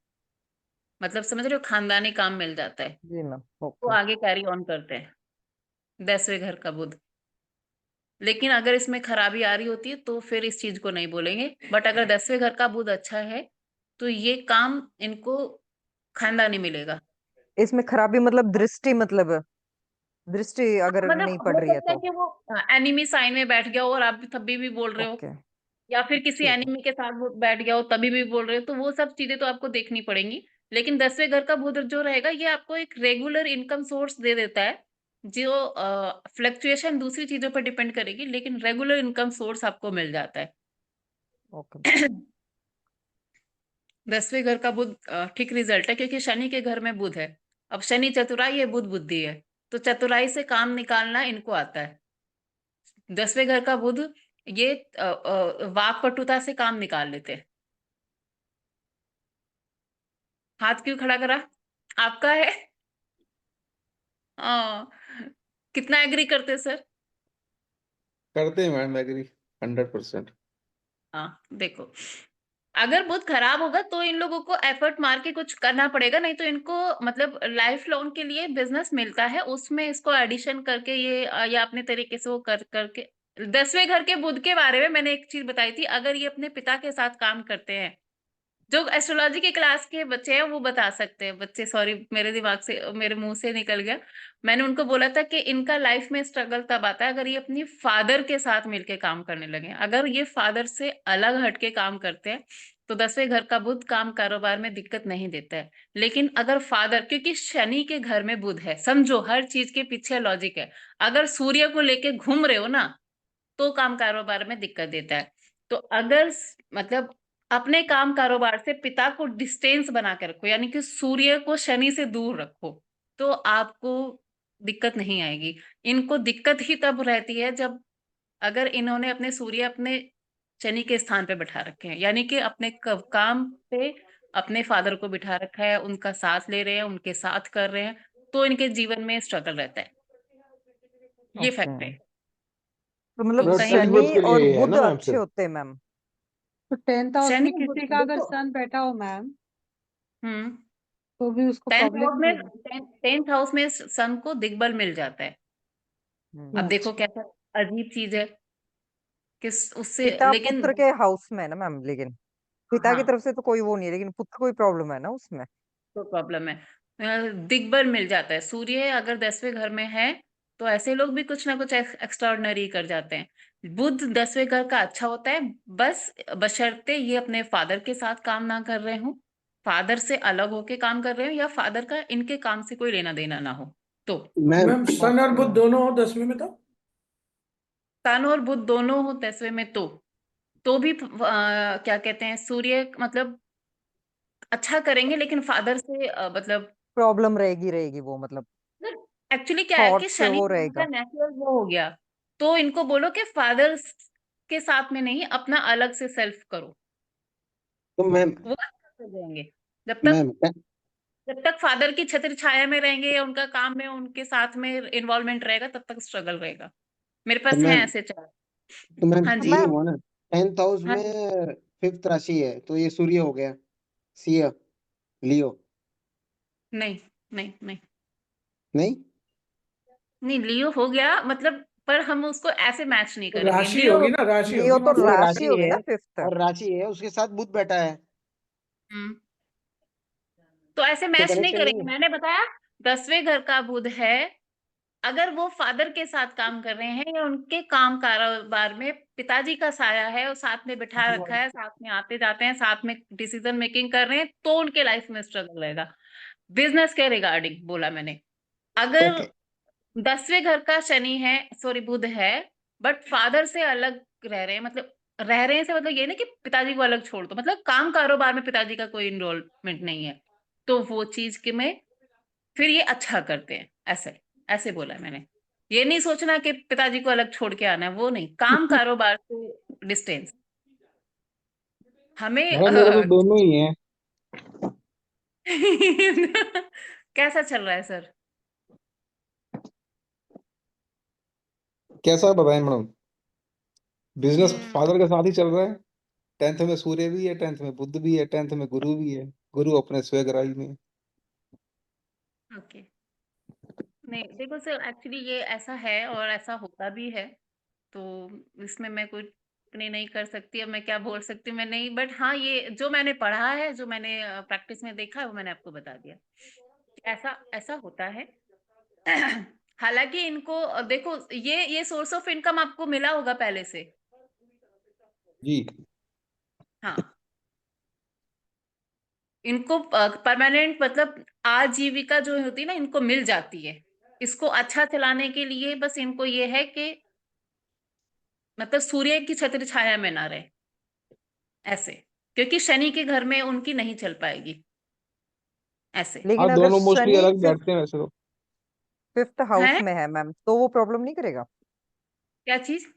मतलब समझ रहे हो, खानदानी काम मिल जाता है, जी मैम वो ओके। आगे कैरी ऑन करते हैं 10वें घर का बुध। लेकिन अगर इसमें खराबी आ रही होती है तो फिर इस चीज को नहीं बोलेंगे, बट अगर 10वें घर का बुध अच्छा है तो ये काम इनको खानदानी मिलेगा। इसमें खराबी मतलब दृष्टि, मतलब दृष्टि अगर मतलब नहीं पड़ हो रही है सकता है तो? कि वो एनिमी साइन में बैठ गया हो और आप तभी भी बोल रहे हो, ओके या फिर किसी ठीक है। एनिमी के साथ वो बैठ गया हो तभी भी बोल रहे हो, तो वो सब चीजें तो आपको देखनी पड़ेंगी। लेकिन 10वें घर का बुध जो रहेगा, ये आपको एक रेगुलर इनकम सोर्स दे देता है, जो फ्लक्चुएशन दूसरी चीजों पर डिपेंड करेगी, लेकिन रेगुलर इनकम सोर्स आपको मिल जाता है। ओके 10वें घर का बुध ठीक रिजल्ट है, क्योंकि शनि के घर में बुध है। अब शनि चतुराई है, बुध बुद्धि है, तो चतुराई से काम निकालना इनको आता है। 10वें घर का बुध ये वाक पटुता से काम निकाल लेते हैं। हाथ क्यों खड़ा करा? आपका है? हाँ, कितना एग्री करते सर? करते हैं मैडम, एग्री 100%। हाँ देखो, अगर बुध खराब होगा तो इन लोगों को एफर्ट मार के कुछ करना पड़ेगा, नहीं तो इनको मतलब लाइफ लॉन्ग के लिए बिजनेस मिलता है, उसमें इसको एडिशन करके ये या अपने तरीके से वो कर करके। 10वें घर के बुध के बारे में मैंने एक चीज बताई थी, अगर ये अपने पिता के साथ काम करते हैं, जो एस्ट्रोलॉजी के क्लास के बच्चे हैं वो बता सकते हैं, बच्चे सॉरी मेरे दिमाग से मेरे मुंह से निकल गया। मैंने उनको बोला था कि इनका लाइफ में स्ट्रगल तब आता है अगर ये अपनी फादर के साथ मिलके काम करने लगे, अगर ये फादर से अलग हटके काम करते हैं तो 10वें घर का बुध काम कारोबार में दिक्कत नहीं देता है। लेकिन अगर फादर, क्योंकि शनि के घर में बुध है, समझो हर चीज के पीछे लॉजिक है, अगर सूर्य को लेके घूम रहे हो ना तो काम कारोबार में दिक्कत देता है। तो अगर मतलब अपने काम कारोबार से पिता को डिस्टेंस बना के रखो, यानी कि सूर्य को शनि से दूर रखो, तो आपको दिक्कत नहीं आएगी। इनको दिक्कत ही तब रहती है जब अगर इन्होंने अपने सूर्य अपने शनि के स्थान पे बैठा रखे हैं, यानी कि अपने काम पे अपने फादर को बिठा रखा है, उनका साथ ले रहे हैं, उनके साथ कर रहे हैं, तो इनके जीवन में स्ट्रगल रहता है। ये ओके, फैक्ट है। तो तो मतलब मतलब कहीं शनि शनि बुध के और लिए है बुध ना मैम अच्छे सिर्फ? होते हैं मैम? तो 10th हाउस शनि में किसी का अगर देखो, सन बैठा हो मैम, हम्म तो भी उसको 10th प्रॉब्लम हाउस में होगी। 10th हाउस में सन को दिग्बल मिल जाता है। अब देखो अच्छा। कैसा अजीब चीज है कि उससे, पिता लेकिन पुत्र के हाउस में है ना मैम, लेकिन पिता की हाँ तरफ से तो कोई वो नहीं है, लेकिन पुत्र कोई प्रॉब्लम है ना उसमें? तो प्रॉब्लम है। दिग्बल मिल जाता है, सूर्य अगर 10वें घर में है तो ऐसे लोग भी कुछ ना कुछ एक्स्ट्राऑर्डिनरी कर जाते हैं। बुध 10वें घर का अच्छा होता है, बस बशर्ते ये अपने फादर के साथ काम ना कर रहे हो, फादर से अलग होके काम कर रहे हो, या फादर का इनके काम से कोई लेना देना ना हो तो। मैम, मैम सन और बुध दोनों हो 10वीं में तो? सन और बुध दोनों हो 10वें में तो भी क्या कहते हैं, सूर्य मतलब अच्छा करेंगे, लेकिन फादर से मतलब प्रॉब्लम रहेगी रहेगी वो मतलब? एक्चुअली क्या है कि थॉट से शनि वो का रहेगा। नेचुरल वो हो गया, तो इनको बोलो कि फादर के साथ में नहीं, अपना अलग से सेल्फ करो, तो मैम वो अच्छा कर देंगे। जब मैम तक जब तक फादर की छत्र छाया में रहेंगे या उनका काम में उनके साथ में इन्वॉल्वमेंट रहेगा, तब तक स्ट्रगल रहेगा। मेरे तो पास हैं मैम ऐसे चार। तो मैम हाँ तो जी, यही मैम हुआ ना, 10th हाउस हाँ, में 5th राशि है, तो ये सूर्य हो गया, सिया, लियो। नहीं नहीं नहीं नहीं, नहीं, लियो हो गया मतलब, पर हम उसको ऐसे मैच नहीं तो करेंगे। राशि लियो होगी ना, राशि लियो होगी तो वो ना। राशि राशि होगी है, ना, फिफ्थ। और राशि है उसके साथ बुध बैठा है, हम्म, तो ऐसे तो मैच नहीं कनेक्शन नहीं करेंगे। है। मैंने बताया 10वें घर का बुध है, अगर वो फादर के साथ काम कर रहे हैं या उनके काम कारोबार में पिताजी का साया है और साथ में बिठा रखा है, साथ में आते जाते हैं, साथ में डिसीजन मेकिंग कर रहे हैं, तो उनके लाइफ में स्ट्रगल रहेगा। बिजनेस के रिगार्डिंग बोला मैंने। अगर ओके, 10वें घर का शनि है, सॉरी बुध है, बट फादर से अलग रह रहे हैं, मतलब रह रहे हैं से मतलब ये नहीं कि पिताजी को अलग छोड़ दो, मतलब काम कारोबार में पिताजी का कोई इन्वॉल्वमेंट नहीं है, तो वो चीज के में फिर ये अच्छा करते हैं। ऐसे ऐसे बोला मैंने। ये नहीं सोचना कि पिताजी को अलग छोड़ के आना है, वो नहीं, काम कारोबार से डिस्टेंस हमें मैडम मेरा तो दोनों ही है। कैसा चल रहा है सर? कैसा बताएं मैडम, बिजनेस हम्म, फादर के साथ ही चल रहा है। 10th में सूर्य भी है, 10th में बुध भी है, 10th में गुरु भी है, गुरु अपने स्वग्राही में। ओके। नहीं देखो सर, एक्चुअली ये ऐसा है और ऐसा होता भी है, तो इसमें मैं कोई टिप्पणी नहीं कर सकती। अब मैं क्या बोल सकती हूँ, मैं नहीं, बट हाँ ये जो मैंने पढ़ा है, जो मैंने प्रैक्टिस में देखा है, वो मैंने आपको बता दिया। ऐसा ऐसा होता है। हालांकि इनको देखो, ये सोर्स ऑफ इनकम आपको मिला होगा पहले से। जी। हाँ, इनको परमानेंट मतलब आजीविका जो होती है ना, इनको मिल जाती है। इसको अच्छा चलाने के लिए बस इनको ये है कि मतलब सूर्य की छत्र छाया में ना रहे, ऐसे, क्योंकि शनि के घर में उनकी नहीं चल पाएगी ऐसे। लेकिन हाँ अगर दोनों मोस्टली शनि अलग बैठते हैं वैसे तो। फिफ्थ हाउस है में है मैम, तो वो प्रॉब्लम नहीं करेगा? क्या चीज?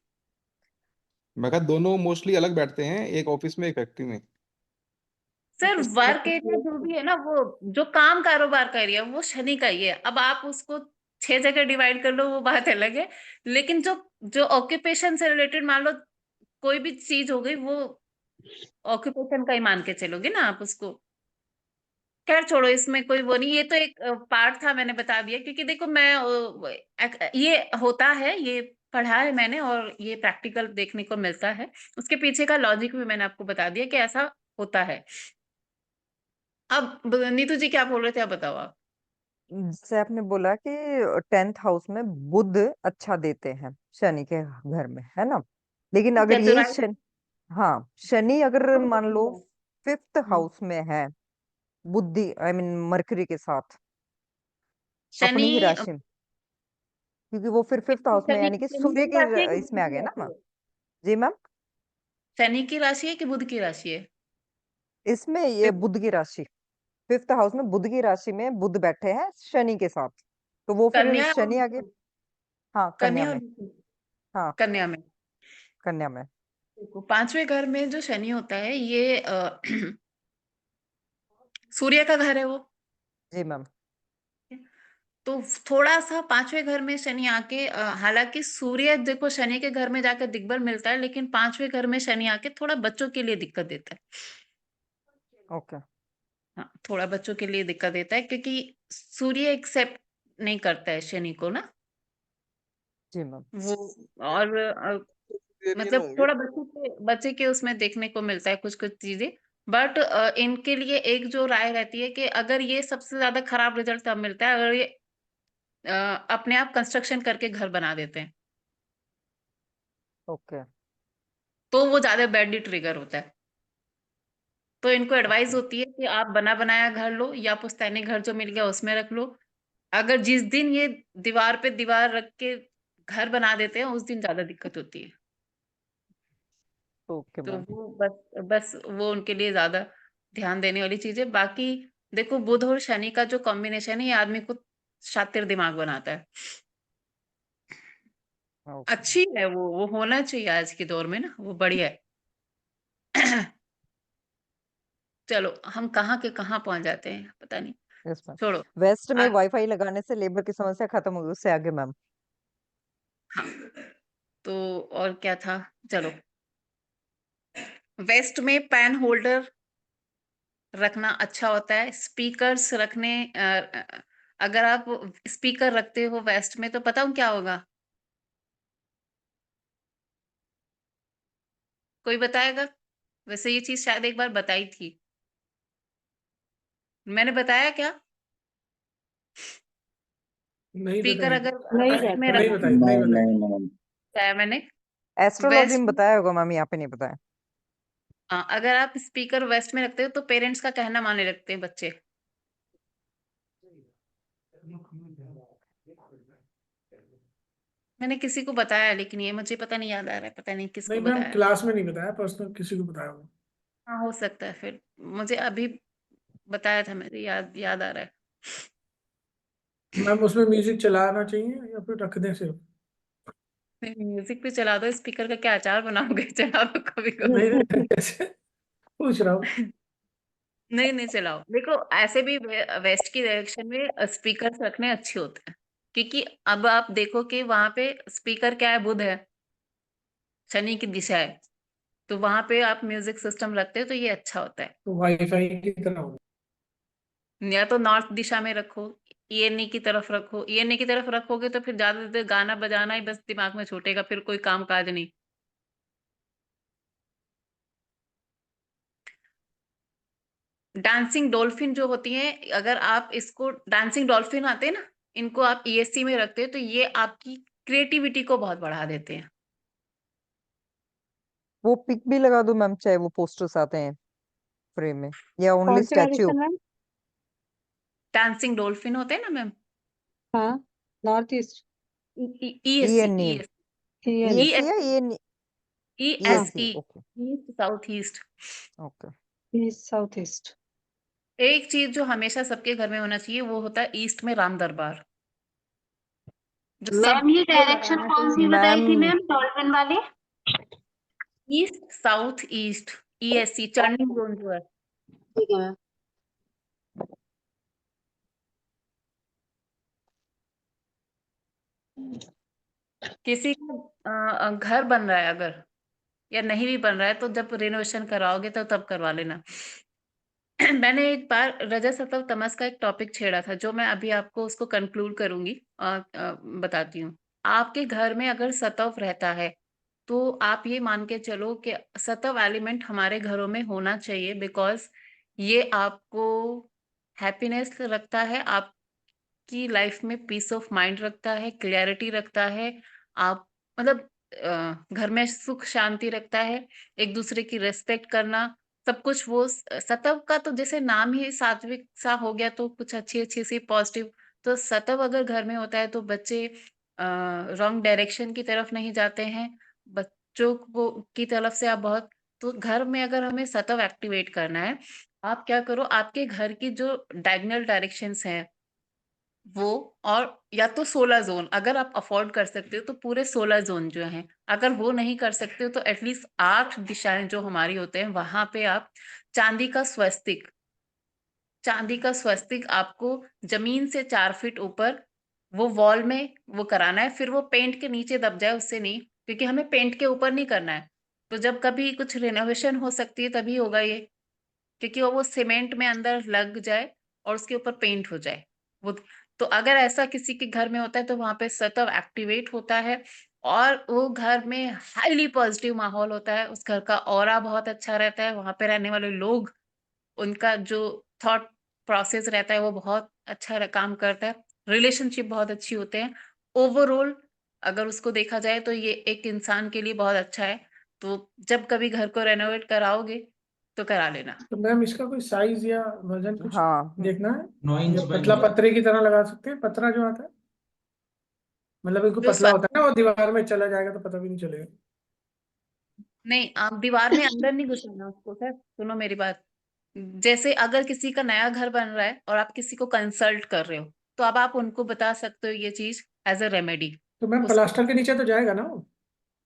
मैं कहा दोनों मोस्टली अलग बैठते हैं, एक ऑफिस में एक फैक्ट्री में। सर वर्क एरिया जो भी है ना, वो जो काम कारोबार का एरिया, वो शनि का ही है। अब आप उसको 6 जगह डिवाइड कर लो, वो बात अलग है। लेकिन जो जो ऑक्यूपेशन से रिलेटेड, मान लो कोई भी चीज हो गई, वो ऑक्यूपेशन का ही मान के चलोगे ना आप उसको। खैर छोड़ो, इसमें कोई वो नहीं, ये तो एक पार्ट था, मैंने बता दिया। क्योंकि देखो मैं ये होता है, ये पढ़ा है मैंने, और ये प्रैक्टिकल देखने को मिलता है। उसके पीछे का लॉजिक भी मैंने आपको बता दिया कि ऐसा होता है। अब नीतू जी क्या बोल रहे थे, आप बताओ आप। जैसे आपने बोला कि 10th हाउस में बुध अच्छा देते हैं शनि के घर में, है ना? लेकिन अगर यही चतुराई शनि, हाँ शनि अगर तो मान लो होती है। फिफ्थ हम्म, हाउस में है, बुद्धि आई मीन मरकरी के साथ शनि अपनी ही राशि में, क्योंकि वो फिर फिफ्थ हाउस में शनि यानी कि शनि सूर्य की के राशि है कि इसमें बुध आ की गए ना राशि मैम। है? जी मैम, शनि की राशि है कि बुध की राशि है? इसमें ये बुध की राशि, फिफ्थ हाउस में बुध की राशि में बुध बैठे हैं शनि के साथ, तो वो फिर कन्या और शनि आगे। हाँ कन्या कन्या और में। हाँ कन्या में। कन्या में। देखो 5वें घर में जो शनि होता है, ये सूर्य का घर है वो। जी मैम। तो थोड़ा सा 5वें घर में शनि आके हालांकि सूर्य देखो शनि के घर में जाकर दिग्बल मिलता है, लेकिन 5वें घर में शनि आके थोड़ा बच्चों के लिए दिक्कत देता है। ओके। हाँ, थोड़ा बच्चों के लिए दिक्कत देता है, क्योंकि सूर्य एक्सेप्ट नहीं करता है शनि को ना, जी मैम। वो। और सिजेरियन मतलब होंगे। थोड़ा बच्चे के उसमें देखने को मिलता है कुछ कुछ चीजें। बट इनके लिए एक जो राय रहती है कि अगर ये सबसे ज्यादा खराब रिजल्ट तब मिलता है अगर ये अपने आप कंस्ट्रक्शन करके घर बना देते हैं, ओके। तो वो ज्यादा बैडली ट्रिगर होता है। तो इनको एडवाइस ओके। होती है कि आप बना बनाया घर लो, या पुश्तैनी घर जो मिल गया उसमें रख लो। अगर जिस दिन ये दीवार पे दीवार रख के घर बना देते हैं, उस दिन ज्यादा दिक्कत होती है। ओके तो मैम। वो बस बस वो उनके लिए ज्यादा ध्यान देने वाली चीज है। बाकी देखो बुध और शनि का जो कॉम्बिनेशन है, ये आदमी को शातिर दिमाग बनाता है। ओके अच्छी है वो होना चाहिए आज के दौर में ना, वो बढ़िया है। चलो हम कहाँ के कहाँ पहुंच जाते हैं पता नहीं, यस मैम। छोड़ो। वेस्ट में आ, वाईफाई लगाने से लेबर की समस्या खत्म होगी, उससे आगे मैम। हाँ तो और क्या था, चलो वेस्ट में पेन होल्डर रखना अच्छा होता है। स्पीकर्स रखने अगर आप स्पीकर रखते हो वेस्ट में तो पता हूँ क्या होगा, कोई बताएगा? वैसे ये चीज शायद एक बार बताई थी, मैंने बताया क्या? नहीं स्पीकर बताई, अगर नहीं वेस्ट में नहीं रख बताई, नहीं बताई। नहीं बताया मैंने। एस्ट्रोलॉजी वेस्ट में बताया होगा मैम, यहाँ पे नहीं बताया। अगर आप स्पीकर वेस्ट में रखते हो तो पेरेंट्स का कहना माने रखते हैं बच्चे। मैंने किसी को बताया लेकिन ये मुझे पता नहीं याद आ रहा है, पता नहीं किसको नहीं मैम, बताया। क्लास में नहीं बताया, पर्सनल किसी को बताया होगा। हाँ हो सकता है, फिर मुझे अभी बताया था, मेरे याद आ रहा है। मैम उसमें म्यूजिक चलाना चाहिए या फिर रख दें सिर्फ? म्यूजिक पे चला दो, स्पीकर का क्या अचार बनाओगे? चला दो कभी कभी। नहीं नहीं, ऐसे पूछ रहा हूँ। नहीं नहीं चलाओ, देखो ऐसे भी वेस्ट की डायरेक्शन में स्पीकर रखने अच्छे होते हैं, क्योंकि अब आप देखो कि वहां पे स्पीकर क्या है, बुध है, शनि की दिशा है, तो वहां पे आप म्यूजिक सिस्टम रखते हो तो ये अच्छा होता है। तो वाईफाई की तरह होगा। या तो नॉर्थ दिशा में रखो, ईएनई की तरफ रखो। ईएनई की तरफ रखोगे तो फिर ज्यादा देर गाना बजाना ही बस दिमाग में छूटेगा, फिर कोई काम काज नहीं। डांसिंग डॉल्फिन जो होती है, अगर आप इसको, डांसिंग डॉल्फिन आते हैं ना, इनको आप ईएससी में रखते हो तो ये आपकी क्रिएटिविटी को बहुत बढ़ा देते हैं। वो पिक भी लगा दो मैम, चाहे वो पोस्टर्स आते हैं फ्रेम में, या ओनली कौन सी statue. Direction ma'am? Dancing dolphin होते हैं ना मैम, हाँ, north east. ESC ENE, EN. ESC या ईएनई? हाँ, ESC, ESE, okay east south east. Okay. East south east. एक चीज जो हमेशा सबके घर में होना चाहिए वो होता है ईस्ट में राम दरबार, जो मैम ये सबको डायरेक्शन लगाना कौन चाहिए। सी बताई थी मैम मैम, डॉल्फिन वाली? East south east, ESC turning zone जो है। ठीक है मैम। किसी का घर बन रहा है अगर, या नहीं भी बन रहा है तो जब रिनोवेशन कराओगे तो तब करवा लेना। मैंने एक बार रजत सतव तमस का एक टॉपिक छेड़ा था, जो मैं अभी आपको उसको कंक्लूड करूंगी, बताती हूँ। आपके घर में अगर सतव रहता है तो आप ये मान के चलो कि सतव एलिमेंट हमारे घरों में होना चाहिए, बिकॉज ये आपको हैप्पीनेस रखता है, आपकी लाइफ में पीस ऑफ माइंड रखता है, क्लैरिटी रखता है, आप मतलब घर में सुख शांति रखता है, एक दूसरे की रेस्पेक्ट करना, सब कुछ वो सतव का तो जैसे नाम ही सात्विक सा हो गया, तो कुछ अच्छी अच्छी सी पॉजिटिव। तो सतव अगर घर में होता है तो बच्चे रॉन्ग डायरेक्शन की तरफ नहीं जाते हैं, बच्चों को की तरफ से आप बहुत। तो घर में अगर हमें सतव एक्टिवेट करना है, आप क्या करो, आपके घर की जो डायगोनल डायरेक्शंस हैं वो, और या तो 16 जोन अगर आप अफोर्ड कर सकते हो तो पूरे 16 जोन जो हैं, अगर वो नहीं कर सकते हो तो एटलीस्ट 8 दिशाएं जो हमारी होते हैं वहां पे आप चांदी का स्वस्तिक, चांदी का स्वस्तिक आपको जमीन से 4 फीट ऊपर वो वॉल में वो कराना है। फिर वो पेंट के नीचे दब जाए उससे नहीं, क्योंकि हमें पेंट के ऊपर नहीं करना है। तो जब कभी कुछ रिनोवेशन हो सकती है तभी होगा ये, क्योंकि वो सीमेंट में अंदर लग जाए और उसके ऊपर पेंट हो जाए वो। तो अगर ऐसा किसी के घर में होता है तो वहां पे सतव एक्टिवेट होता है और वो घर में हाईली पॉजिटिव माहौल होता है, उस घर का ऑरा बहुत अच्छा रहता है, वहां पे रहने वाले लोग, उनका जो थॉट प्रोसेस रहता है वो बहुत अच्छा काम करता है, रिलेशनशिप बहुत अच्छी होते हैं। ओवरऑल अगर उसको देखा जाए तो ये एक इंसान के लिए बहुत अच्छा है। तो जब कभी घर को रेनोवेट कराओगे तो करा लेना। तो मैम इसका कोई साइज या वजन कुछ हाँ देखना है? 9 इंच या बाय पतला 9। पतरे की तरह लगा सकते हैं, पतरा जो आता है, मतलब इनको जो पतला होता है ना, वो दीवार में चला जाएगा तो पता भी नहीं चलेगा। नहीं, आप दीवार में अंदर नहीं घुसाना उसको सर, सुनो मेरी बात। जैसे अगर किसी का नया घर बन रहा है और आप किसी को कंसल्ट कर रहे हो तो अब आप उनको बता सकते हो ये चीज एज अ रेमेडी। तो मैम उसको प्लास्टर के नीचे तो जाएगा ना वो?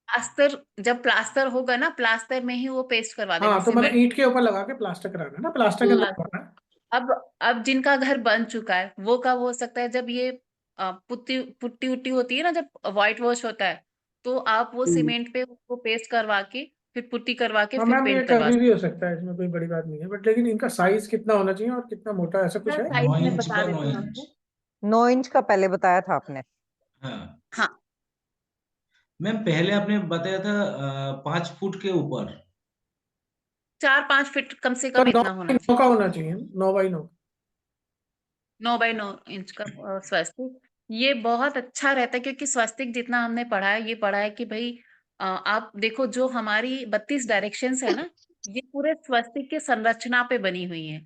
प्लास्टर, जब प्लास्टर होगा ना, प्लास्टर में ही वो पेस्ट करवा देना हाँ, तो मतलब सीमेंट। ईंट के ऊपर लगा के प्लास्टर कराना है ना, प्लास्टर के अंदर हाँ, लगाना है। अब जिनका घर बन चुका है वो कब हो सकता है, जब ये पुट्टी पुट्टी उट्टी होती है ना, जब व्हाइट वॉश होता है, तो आप वो सीमेंट पे उसको पेस्ट करवा के फिर पुट्टी करवा के हाँ फिर मैम, ये पेंट करवा कभी सकते भी हो सकता है, इसमें कोई बड़ी बात नहीं है, बट लेकिन इनका साइज कितना होना चाहिए और कितना मोटा, ऐसा कुछ हैं। है? साइज 9 में इंच बता बाय 9 देती हूँ इंच। आपको। 9 इंच का पहले बताया था आपने। हाँ हाँ, मैम, पहले आपने बताया था 5 फुट के ऊपर। 4-5 फीट कम से तो कम नौ इतना होना बाई चाहिए। नौ का होना चाहिए, 9 बाई 9। 9 बाई 9 इंच का स्वस्तिक ये बहुत अच्छा रहता है, क्योंकि स्वस्तिक जितना हमने पढ़ा है, ये पढ़ा है कि भाई आप देखो जो हमारी 32 डायरेक्शंस है ना, ये पूरे स्वस्तिक के संरचना पे बनी हुई है।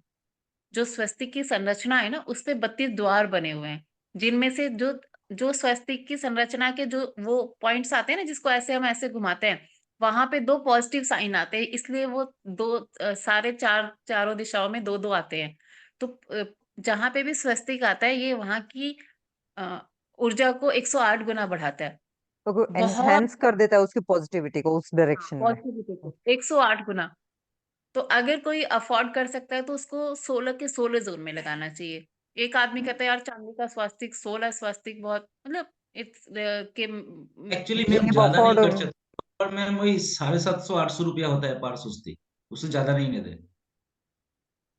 जो स्वस्तिक की संरचना है ना, उस पे 32 द्वार बने हुए हैं, जिनमें से जो जो स्वस्तिक की संरचना के जो वो पॉइंट्स आते हैं ना, जिसको ऐसे हम ऐसे घुमाते हैं, वहां पे 2 पॉजिटिव साइन आते हैं, इसलिए वो दो सारे चारों दिशाओं में 2-2 आते हैं। तो जहां पे भी स्वस्तिक आता है, ये वहां की अ, ऊर्जा को 108 गुना बढ़ाता है। तो बहुत एनहेंस कर देता है उसकी पॉजिटिविटी को उस डायरेक्शन में। पॉजिटिविटी को 108 गुना। तो अगर कोई अफोर्ड कर सकता है तो उसको 16 के 16 जोन में लगाना चाहिए। एक आदमी कहता है यार चांदी का स्वास्तिक, 16 स्वास्तिक बहुत, मतलब इट्स के एक्चुअली ये मैम अब ज्यादा नहीं अफोर्ड कर सकते, पर मैम वही 750-800 रुपया होता है पर सुस्ती, उससे ज्यादा नहीं लेते।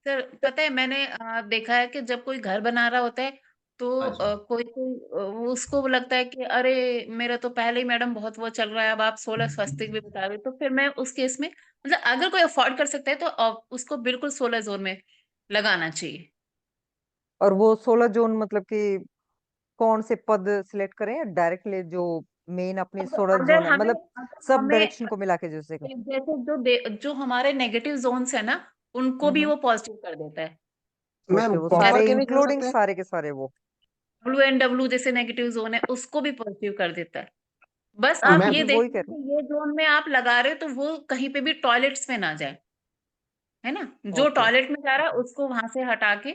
सर पता है, मैंने देखा है कि जब कोई घर बना रहा होता है तो अच्छा। कोई कोई वो उसको वो लगता है कि अरे मेरा तो पहले ही मैडम बहुत वो चल रहा है, अब आप 16 स्वस्तिक भी बता रहे हो। तो फिर मैं उस केस में, मतलब अगर कोई अफोर्ड कर सकता है तो उसको बिल्कुल 16 जोन में लगाना चाहिए। और वो 16 जोन मतलब कि कौन से पद सिलेक्ट करें, डायरेक्टली जो मेन अपनी 16 अगर जोन है, हमें मतलब अगर सब हमें डायरेक्शन को मिला के जैसे कि। जैसे जो हमारे नेगेटिव जोन्स है ना, उनको भी हम्म। वो पॉजिटिव कर देता है। मैम ओके, वो कॉपर सारे के भी कर इंक्लूडिंग सकते हैं? सारे के सारे वो। WNW जैसे नेगेटिव जोन है, उसको भी पॉजिटिव कर देता है। बस आप मैम ये वही देखिए कह रहे कि ये जोन में आप लगा रहे हो तो वो कहीं पे भी टॉयलेट्स में ना जाए, है ना। हैं। जो ओके, टॉयलेट में जा रहा है उसको वहां से हटा के।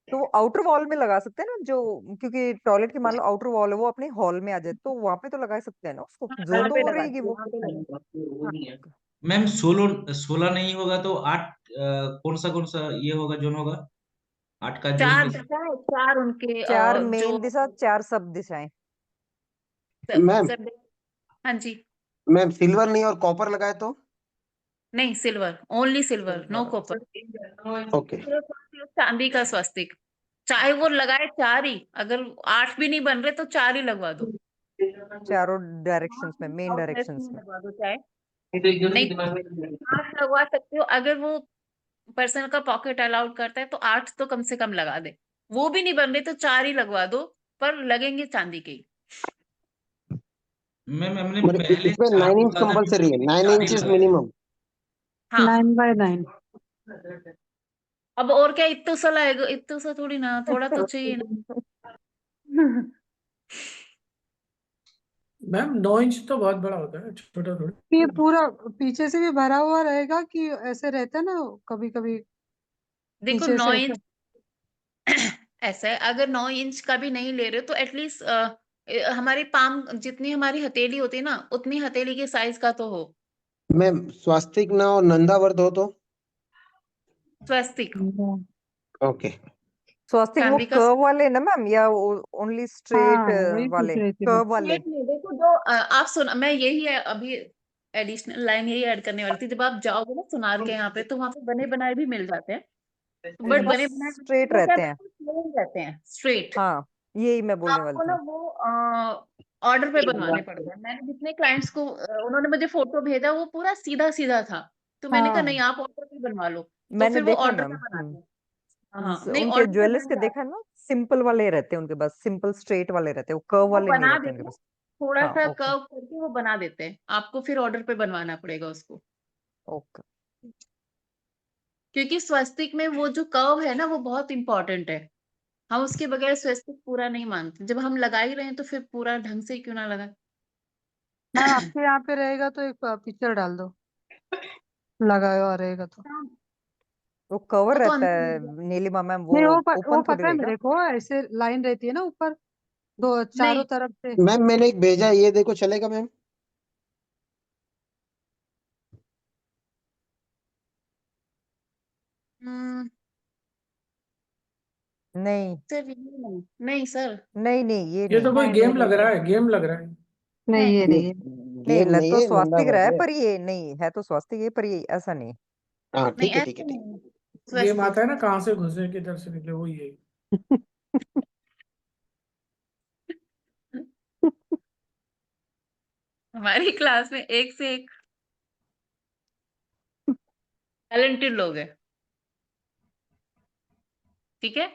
तो वो आउटर वॉल में लगा सकते हैं ना, जो क्योंकि टॉयलेट की मान लो आउटर वॉल है, वो अपने हॉल में आ जाए तो वहां पे तो लगा सकते हैं ना उसको, वहां जोन तो पे वो लगा रहेगी दो, वो। वहां पे लगा दो। हाँ। मैम 16 नहीं होगा तो 8, कौन सा ये होगा, जोन होगा 8 का जोन 4 कैसे? दिशा है, 4 उनके 4 जो मेन दिशा, 4 सब दिशाएं। मैम सर हाँ जी। मैम सिल्वर नहीं और कॉपर लगाए तो? नहीं, silver, only silver, no copper. Okay. चांदी का स्वस्तिक, चाहे वो लगाए 4 ही, अगर 8 भी नहीं बन रहे तो 4 ही लगवा दो। चारों डायरेक्शंस में, मेन साउथ वेस्ट डायरेक्शंस में में। लगवा दो चाहे, नहीं 8 लगवा सकते हो। अगर वो पर्सन का पॉकेट अलाउड करता है तो 8 तो कम से कम लगा दे। वो भी नहीं बन रहे तो 4 ही लगवा दो, पर लगेंगे चांदी के ही। मैम हमने मतलब पहले इसमें 4 9 इंच बोला था, कंपलसरी है, 9 4 ही इंचेस लगाया। मिनिमम। हाँ, 9 बाय 9। अब और क्या, इतना सा लाएगा, इतना सा थोड़ी ना, थोड़ा तो चाहिए ना। मैम 9 इंच तो बहुत बड़ा होता है, छोटा थोड़ी। ये पूरा पीछे से भी भरा हुआ रहेगा कि ऐसे रहता है ना कभी कभी देखो पीछे 9 से इंच ऐसा है, अगर 9 इंच का भी नहीं ले रहे हो तो एटलीस्ट हमारी पाम जितनी हमारी हथेली होती है ना, उतनी हथेली के साइज का तो हो मैम स्वास्तिक ना और नंदावर्त हो तो? स्वस्तिक। ओके। स्वास्तिक वो चांदी का कर्व वाले ना मैम, या ओनली स्ट्रेट हाँ वही पूछ वाले, रही थी मैं। कर्व वाले? स्ट्रेट में देखो, जो आप सुन, मैं यही है अभी एडिशनल लाइन यही ऐड करने वाली थी। जब आप जाओगे ना सुनार के यहाँ पे, तो वहां पे बने बनाए भी मिल जाते हैं, उनके बट पास बने बनाए स्ट्रेट वो क्या रहते हैं। प्लेन रहते हैं, स्ट्रेट। हाँ, यही मैं बोलने वाली आपको ना थी। वो ऑर्डर पे बनवाने पड़ते हैं। मैंने जितने क्लाइंट्स को उन्होंने मुझे फोटो भेजा, वो पूरा सीधा सीधा था, तो मैंने कहा नहीं हाँ आप ऑर्डर पे बनवा लो। तो मैंने फिर वो देखा ऑर्डर मैम। पे बनाते हैं। हाँ, नहीं उनके ऑर्डर पे ज्वेलर्स बन के देखा जाते है ना, सिंपल वाले रहते हैं उनके पास, सिंपल स्ट्रेट वाले रहते हैं, वो कर्व हैं, वो वाले नहीं बना रहते उनके देते हैं, पास। थोड़ा हाँ, सा ओके। कर्व करके वो बना देते हैं, आपको फिर ऑर्डर पे बनवाना पड़ेगा उसको। ओके। क्योंकि स्वस्तिक में वो जो कर्व है ना, वो बहुत इंपॉर्टेंट है। हम उसके बगैर स्वस्तिक पूरा नहीं मानते। जब हम लगा ही रहे हैं तो फिर पूरा ढंग से क्यों ना लगा। मैम आपके यहाँ पे रहेगा तो एक पिक्चर डाल दो, लगाया हुआ रहेगा तो। वो कवर वो तो रहता अंदर है लग गया। नीलिमा मैम, नहीं वो वो ओपन थोड़ी पता है रहेगा। मेरे को, ऐसे लाइन रहती है ना ऊपर, दो चारों नहीं तरफ से। मैम मैंने एक भेजा, ये देखो, चलेगा मैम? हम्म, नहीं सर ये नहीं नहीं सर नहीं नहीं, ये ये तो नहीं। कोई नहीं गेम नहीं लग रहा है, गेम लग रहा है। नहीं, नहीं ये ये नहीं है। नहीं, गेम लग नहीं तो है, स्वास्तिक रहा है, नंदावत है। पर ये नहीं है, तो स्वास्तिक है, पर ये ऐसा नहीं। हाँ नहीं ठीक है, ऐसे ठीक है, ठीक नहीं गेम स्वस्तिक। आता है ना, कहाँ से घुसे किधर से निकले, वही है। हमारी क्लास में एक से एक टैलेंटेड लोग हैं, ठीक है।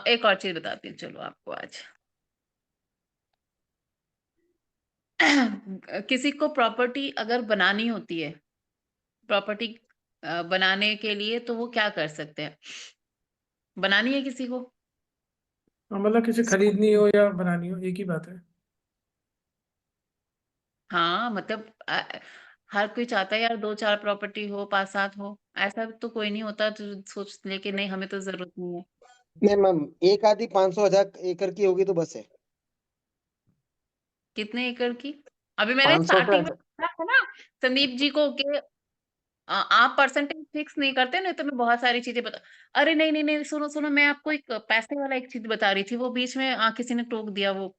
एक और चीज बताती हूँ चलो आपको आज। किसी को प्रॉपर्टी अगर बनानी होती है, प्रॉपर्टी बनाने के लिए तो वो क्या कर सकते हैं? बनानी है किसी को? मतलब किसी खरीदनी हो या बनानी हो, एक ही बात है। हाँ मतलब हर कोई चाहता है यार 2-4 प्रॉपर्टी हो, 5-7 हो। ऐसा तो कोई नहीं होता जो सोच ले कि नहीं हमें तो जरूरत नहीं है। नहीं मैम, एक आधी 500,000 एकड़ की होगी तो बस है। कितने एकड़ की? अभी मैंने 500 से स्टार्टिंग में बताया था ना संदीप जी को कि आप परसेंटेज फिक्स नहीं करते, नहीं तो मैं बहुत सारी चीजें बता। अरे नहीं नहीं नहीं, सुनो सुनो, मैं आपको एक पैसे वाला एक चीज बता रही थी, वो बीच में किसी ने टोक दिया, वो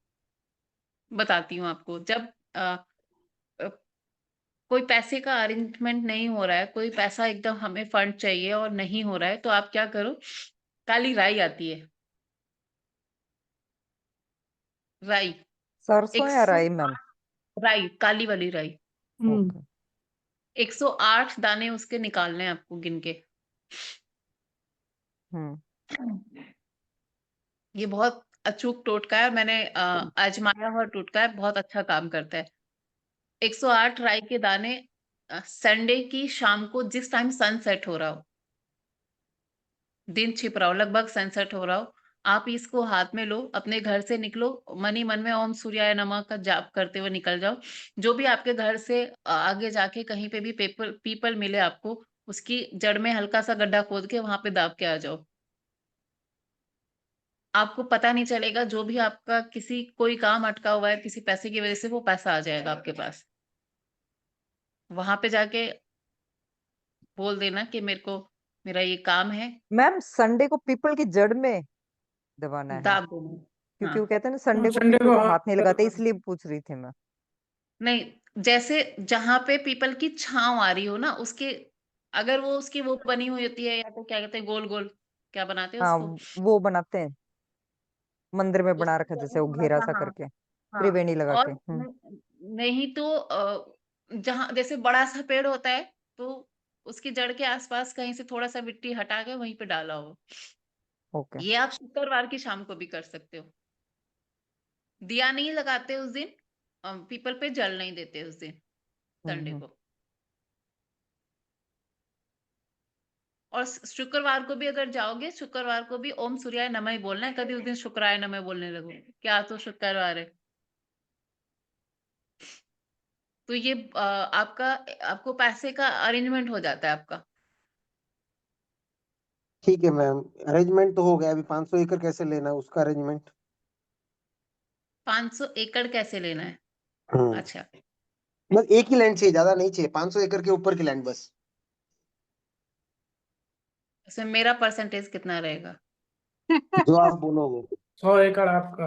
बताती हूँ आपको। जब अ, अ, कोई पैसे का अरेंजमेंट नहीं हो रहा है, कोई पैसा एकदम हमें फंड चाहिए और नहीं हो रहा है, तो आप क्या करो, काली राई आती है, राई। सरसों या राई 108 मैम? राई, काली वाली राई। ओके। 108 दाने उसके निकालने हैं आपको गिन के। हम्म। ये बहुत अचूक टोटका है और मैंने आजमाया हुआ टोटका है, बहुत अच्छा काम करता है। 108 राई के दाने संडे की शाम को, जिस टाइम सनसेट हो रहा हो, दिन छिप रहा हो, लगभग सनसेट हो रहा हो, आप इसको हाथ में लो, अपने घर से निकलो, मन ही मन में ओम सूर्याय नमः का जाप करते हुए निकल जाओ। जो भी आपके घर से आगे जाके कहीं पे भी पीपल मिले आपको, उसकी जड़ में हल्का सा गड्ढा खोद के वहां पे दाब के आ जाओ। आपको पता नहीं चलेगा, जो भी आपका किसी कोई काम अटका हुआ है किसी पैसे की वजह से, वो पैसा आ जाएगा आपके पास। वहां पे जाके बोल देना कि मेरे को मेरा ये काम है, मैम संडे को पीपल की जड़ में दबाना है? दाब देना। क्योंकि वो हाँ कहते हैं ना, संडे को संडे पीपल को को हाँ, हाथ नहीं लगाते, इसलिए पूछ रही थी मैं। नहीं, जैसे जहां पे पीपल की छांव आ रही हो ना, उसके अगर वो उसकी वो बनी हुई होती है, या तो क्या कहते हैं, गोल गोल क्या बनाते हैं हाँ, उसको, वो बनाते हैं, मंदिर में बना उसकी रखा जगह जैसे वो थोड़ा घेरा सा, सा हाँ करके, हाँ। त्रिवेणी लगा के। और नहीं तो जहां जैसे बड़ा सा पेड़ होता है, तो उसकी जड़ के आसपास कहीं से थोड़ा सा मिट्टी हटा के वहीं पे डाला हो। ओके। ये आप शुक्रवार की शाम को भी कर सकते हो। दिया नहीं लगाते उस दिन, पीपल पे जल नहीं देते उस दिन, संडे हम्म। को। और शुक्रवार को भी अगर जाओगे, शुक्रवार को भी ओम सूर्याय नमः ही बोलना है, कभी उस दिन शुक्राय नमः बोलने लगो क्या, तो शुक्रवार है। तो ये आपका आपको पैसे का अरेंजमेंट हो जाता है आपका। ठीक है मैम, अरेंजमेंट तो हो गया। अभी 500 एकड़ कैसे लेना है उसका अरेंजमेंट? 500 एकड़ कैसे लेना है? हम्म, अच्छा, बस एक ही लैंड चाहिए, ज्यादा नहीं चाहिए, 500 एकड़ के ऊपर की लैंड बस। इसमें मेरा परसेंटेज कितना रहेगा? जो आप बोलोगे। 100 एकड़ आपका।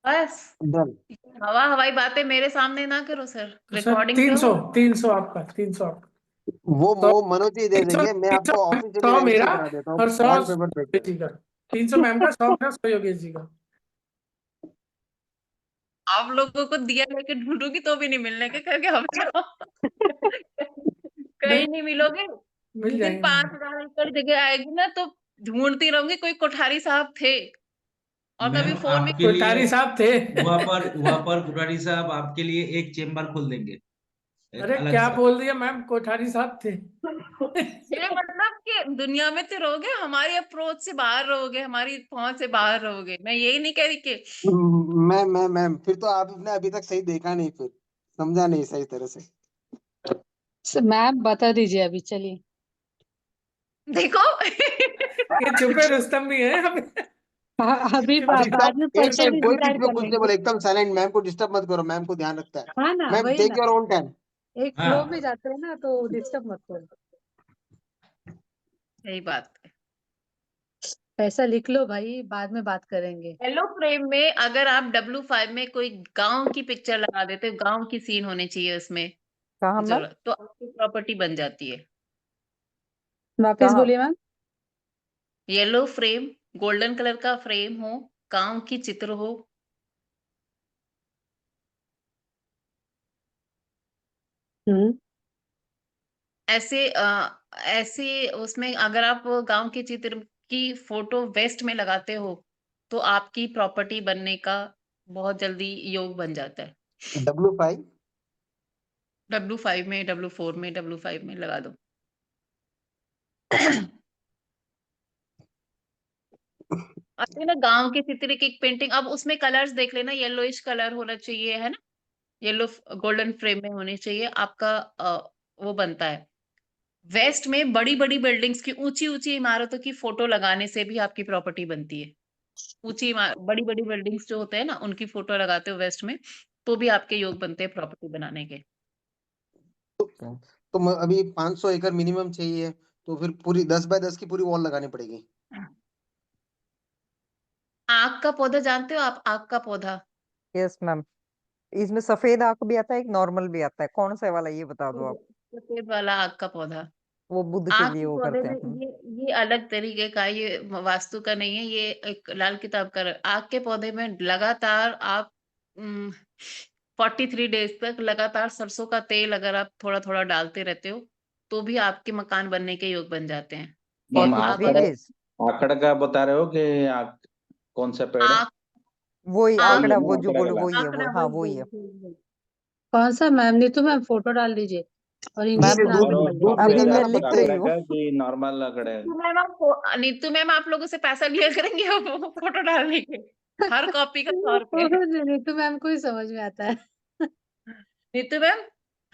बस, डन। हवा हवाई बातें मेरे सामने ना करो सर, तो सर रिकॉर्डिंग पे 300, हो। 300 आपका, 300 आपका। वो 100, वो मनोज जी दे 300, देंगे, मैं 300 आपको ऑफिशियली 100 रजिस्ट्री मेरा करा देता हूँ, और 100 बॉन्ड पेपर भेज योगेश देना। जी का। 300 मैम का, 100 मेरा, 100 योगेश जी का। आप लोगों को दिया लेके ढूंढूंगी तो भी नहीं मिलने के करके हम नहीं, कहीं नहीं मिलोगे। मिल जिस दिन जाएंगे, मिल 5,000 एकड़ जगह आएगी ना, तो ढूंढती रहूंगी कोई कोठारी साहब थे, और कभी मैम फोन भी। आपके लिए कोठारी साहब थे। वहाँ पर कुठारी साहब आपके लिए एक चेम्बर खोल देंगे, एक अरे अलग क्या से। बोल दिया मैम, कोठारी साहब थे। ये मतलब कि दुनिया में तो रहोगे, हमारी अप्रोच से बाहर रहोगे, हमारी पहुंच से बाहर रहोगे। मैं यही नहीं कह रही कि मैं फिर तो आपने अभी तक सही देखा नहीं, फिर समझा नहीं सही तरह से। मैम बता दीजिए अभी, चलिए। देखो ये छुपे रुस्तम भी है यहाँ पे। अभी चुप अभी चुप। बाद सब में एक पर्चा सेकंड, भी कोई बीच डिसाइड में कर कुछ नहीं लेंगे। बोले, एकदम साइलेंट। मैम को डिस्टर्ब मत करो, मैम को ध्यान रखता है। हाँ ना, मैम वही टेक ना, योर ओन टाइम। एक फ्लो हाँ में जाते हैं ना, तो डिस्टर्ब मत करो। सही बात है। पैसा लिख लो भाई, बाद में बात करेंगे। येलो फ्रेम में अगर आप W5 में कोई गांव की पिक्चर लगा देते हो, गांव की सीन होनी चाहिए उसमें कहाँ मैम? जरूरत, तो आपकी प्रॉपर्टी बन जाती है। वापस कहाँ? बोलिए ma'am. Yellow frame, golden colour का फ्रेम हो, गांव की चित्र हो, हम्म। ऐसे उसमें अगर आप गांव के चित्र की फोटो वेस्ट में लगाते हो, तो आपकी प्रॉपर्टी बनने का बहुत जल्दी योग बन जाता है। W5 W5 में, W4 में, W5 में लगा दो। अपने ना गांव के चित्र की एक पेंटिंग, अब उसमें कलर्स देख लेना, येलोइश कलर होना चाहिए, है ना, येलो गोल्डन फ्रेम में होनी चाहिए आपका। वो बनता है। वेस्ट में बड़ी बड़ी बिल्डिंग्स की, ऊंची ऊंची इमारतों की फोटो लगाने से भी आपकी प्रॉपर्टी बनती है। बड़ी बड़ी बिल्डिंग्स जो होते हैं ना, उनकी फोटो लगाते हो वेस्ट में, तो भी आपके योग बनते हैं प्रॉपर्टी बनाने के। तो अभी 500 एकड़ मिनिमम चाहिए, तो फिर पूरी 10 बाय 10 की पूरी वॉल लगानी पड़ेगी। आग का पौधा जानते हो आप? आग का पौधा, यस मैम। इसमें सफेद आंख भी आता है, एक नॉर्मल भी आता है, कौन सा वाला ये बता दो आप। सफेद वाला आग का पौधा। वो बुद्ध के आग लिए के वो पौधे करते में हैं। ये अलग तरीके का, ये वास्तु का नहीं है, ये एक लाल किताब का। आग के पौधे में लगातार आप 43 डेज तक लगातार सरसों का तेल अगर आप थोड़ा थोड़ा डालते रहते हो, तो भी आपके मकान बनने के योग बन जाते हैं। मैम 43 अगर डेज आकड़ का बता रहे हो कि कौन सा पेड़ है? आग वही आग वही है आंकड़ा, ना, वो जो आकड़ा बोलो का वही है, आंकड़ा, वो हाँ वही वही वही है वही। कौन सा मैम? नीतू मैम फोटो डाल दीजिए और इंग्लिश मैम। इससे में और आगे वो बढ़ दूध जाइए। अभी निकल मैं जाएगा लिख पता रही आकड़ा नहीं। हूँ। का कि नॉर्मल आकड़ा है? नीतू मैम आप लोगों से पैसा लिया करेंगे वो फोटो डालने के, हर कॉपी का 100 रुपए। नीतू मैम को ही समझ में आता है। नीतू मैम,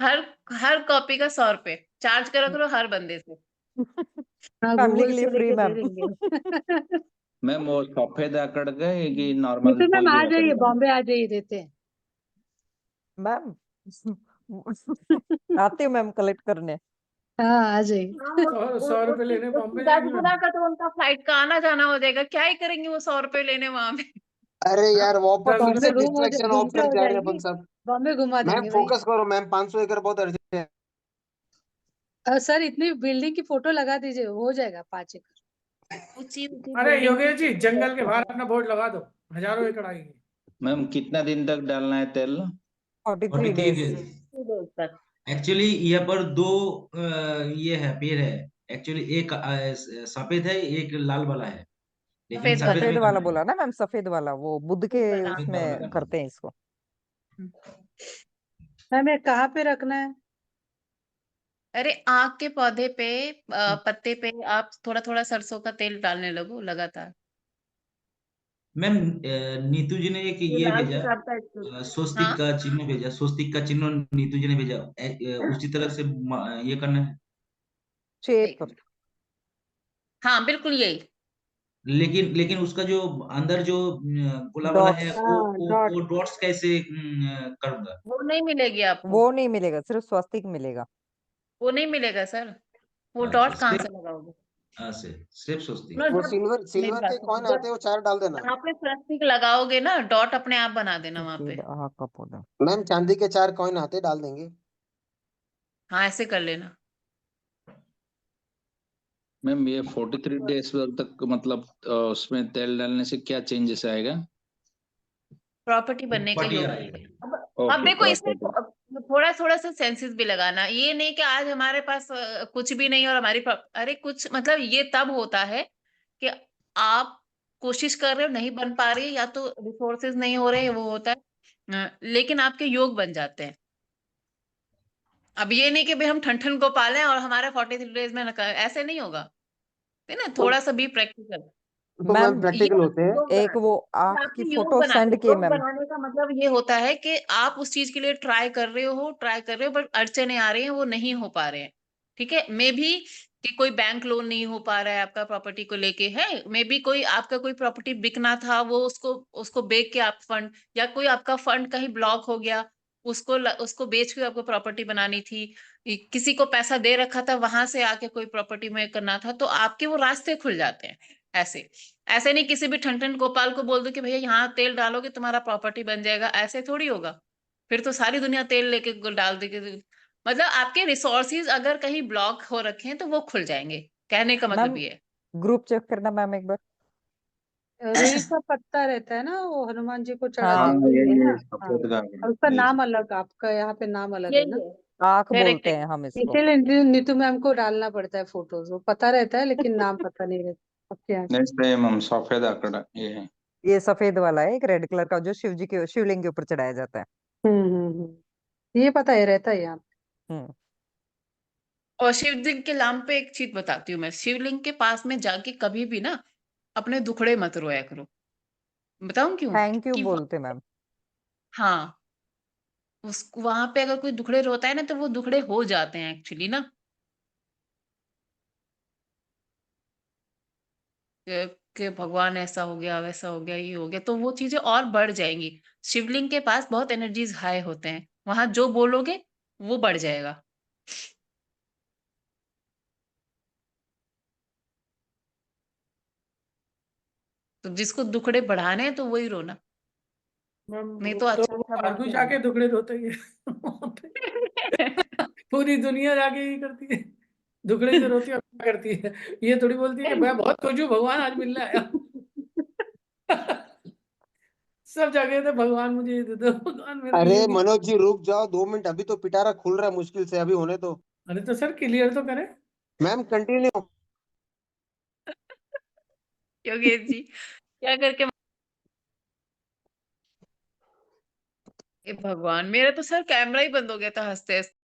हर हर कॉपी का 100 रुपए चार्ज करा करो हर बंदे से। हाँ, फैमिली गूगल के लिए से फ्री लेके दे मैम। देंगे। मैम वो सफेद आकड़ का है कि नॉर्मल नीतू मैम कोई भी आ आकड़ जाइए, का? बॉम्बे आ जाइए, देते हैं। मैम आते हो मैम कलेक्ट करने। हाँ आ जाइए। हाँ, 100 रुपए लेने उसकी बॉम्बे 10 जाएंगे मैम? गुना का तो उनका फ्लाइट का आना जाना हो जाएगा, क्या ही करेंगे वो 100 रुपए लेने वहां पे। अरे हाँ यार वापस 10 फिर रुपए। से बॉम्बे डिस्ट्रैक्शन ऑफ घूमते कर हो जा रहे हैं अपन जाएंगी, सब। बॉम्बे घुमा मैम देंगे भाई। फोकस करो मैम, 500 एकड़ बहुत अर्जेंट है। सर इतनी बिल्डिंग की फोटो लगा दीजिए, हो जाएगा 5 एकड़। ऊंची ऊंची अरे बिल्डिंग योगेश जी, जंगल के बाहर अपना बोर्ड लगा दो, हजारों एकड़ आएंगे। मैम कितना दिन तक डालना है तेल? 43 43 डेज। डेज। तक। एक्चुअली यहाँ पर दो ये है, पेड़ है। एक्चुअली एक सफेद है, एक लाल वाला है, लेकिन सफेद वाला, सफेद सफेद में वाला करना है। बोला ना मैम, सफेद वाला वो बुद्ध के सफेद वाला। सफेद वाला में उसमें करना करते हैं इसको। मैम ये कहाँ पे रखना है? अरे आग के पौधे पे, पत्ते पे आप थोड़ा थोड़ा सरसों का तेल डालने लगो लगातार। मैम नीतू जी ने एक ये ये लाल भेजा, किताब का स्वस्तिक हाँ का चिन्ह भेजा, स्वस्तिक का चिन्ह नीतू जी ने भेजा। उसी तरह से ये करना है। शेप। हाँ बिल्कुल यही। लेकिन लेकिन उसका जो अंदर जो गोला वाला है, डॉट्स। हाँ डॉट। वो डॉट्स कैसे करूंगा? वो नहीं मिलेगी आपको, वो नहीं मिलेगा, सिर्फ स्वस्तिक मिलेगा। वो नहीं मिलेगा सर, वो अच्छा, डॉट कहाँ से लगाओगे? सिर्फ स्वस्तिक। नो, वो जब सिल्वर मेरी सिल्वर बात के सुनो, कॉइन आते जब हैं, वो 4 डाल देना। जहाँ पे स्वस्तिक लगाओगे ना, डॉट अपने आप बना देना वहां पे। सफेद आग का पौधा। मैम चांदी के 4 कॉइन आते हैं, डाल देंगे। हाँ ऐसे कर लेना। मैम ये 43 डेज तक मतलब उसमें तेल डालने से क्या चेंजेस आएगा? प्रॉपर्टी बनने का पटिया योग आएगी। बनता है। अब ओके, देखो इसमें प्रॉपर्टी। थोड़ा थोड़ा सा सेंसेस भी लगाना, ये नहीं कि आज हमारे पास कुछ भी नहीं और हमारी अरे कुछ मतलब ये तब होता है कि आप कोशिश कर रहे हो, नहीं बन पा रही है, या तो रिसोर्सेज नहीं हो रहे, वो होता है। लेकिन आपके योग बन जाते हैं। अब ये नहीं कि भाई हम ठन ठन को पालें और हमारे 43 डेज में ऐसे नहीं होगा, है ना, तो थोड़ा सा भी प्रैक्टिकल। तो मैम मैम ये प्रैक्टिकल होते हैं। योग एक बनाते वो हैं। आंख आपने की योग फोटो बनाते सेंड हैं। किए योग मैम। बनाने का मतलब ये होता है कि आप उस चीज के लिए ट्राई कर रहे हो बट अड़चने आ रही हैं, वो नहीं हो पा रहे हैं। ठीक है, मे बी कि कोई बैंक लोन नहीं हो पा रहा है आपका प्रॉपर्टी को लेके, है मे बी कोई आपका कोई प्रॉपर्टी बिकना था, वो उसको उसको बेच के आप फंड, या कोई आपका फंड कहीं ब्लॉक हो गया, उसको बेच के आपको प्रॉपर्टी बनानी थी, किसी को पैसा दे रखा था, वहां से आके कोई प्रॉपर्टी में करना था, तो आपके वो रास्ते खुल जाते हैं। ऐसे ऐसे नहीं किसी भी ठन गोपाल को बोल दो कि भैया यहाँ तेल डालोगे तुम्हारा प्रॉपर्टी बन जाएगा, ऐसे थोड़ी होगा। फिर तो सारी दुनिया तेल लेके डाल देगी। मतलब आपके रिसोर्सेज अगर कहीं ब्लॉक हो रखे हैं तो वो खुल जाएंगे, कहने का मतलब मैम ये है। ग्रुप चेक करना मैम एक बार। रुई का पत्ता रहता है ना, वो हनुमान जी को चढ़ाते हाँ हैं, वही है ना। हाँ, सफेद का और उसका ये नाम अलग, आपका यहाँ पे नाम अलग है यही ना। है, आंख करेक्ट बोलते है। हैं हम इसको। इसीलिए नीतू मैम को डालना पड़ता है फोटोज, वो पता रहता है लेकिन नाम पता नहीं रहता आपके यहाँ। नहीं सेम हम सफेद आंकड़ा ये है। ये सफेद वाला है, एक रेड कलर का जो शिव जी के शिवलिंग के ऊपर चढ़ाया जाता है। ये पता है, रहता है यहाँ। हम्म। और शिवलिंग के नाम पे एक चीज बताती हूँ मैं, शिवलिंग के पास में जाके कभी भी ना अपने दुखड़े मत रोया करो। बताऊं क्यों? थैंक यू कि बोलते मैम। हाँ, उस वहां पे अगर कोई दुखड़े रोता है ना तो वो दुखड़े हो जाते हैं एक्चुअली ना, कि भगवान ऐसा हो गया, वैसा हो गया, ये हो गया, तो वो चीजें और बढ़ जाएंगी। शिवलिंग के पास बहुत एनर्जीज हाई होते हैं, वहां जो बोलोगे वो बढ़ जाएगा। तो जिसको दुखड़े बढ़ाने हैं तो वही रोना, मैम नहीं वो तो तो अच्छा वो अच्छा बोल फालतू के जाके रहना। दुखड़े रोते ही है। पूरी दुनिया जाके यही करती है, दुखड़े से रोती है और क्या करती है, ये थोड़ी बोलती है कि मैं बहुत खुश हूँ भगवान आज मिलने आया। सब जगह तो भगवान मुझे ये दे दो, भगवान मेरे को अरे ये नहीं। मनोज जी रुक जाओ 2 मिनट, अभी तो पिटारा खुल रहा है मुश्किल से, अभी होने दो। अरे तो सर क्लियर तो करें। Ma'am continue. योगेश जी क्या करके, ए भगवान, मेरा तो सर कैमरा ही बंद हो गया था हंसते हंसते।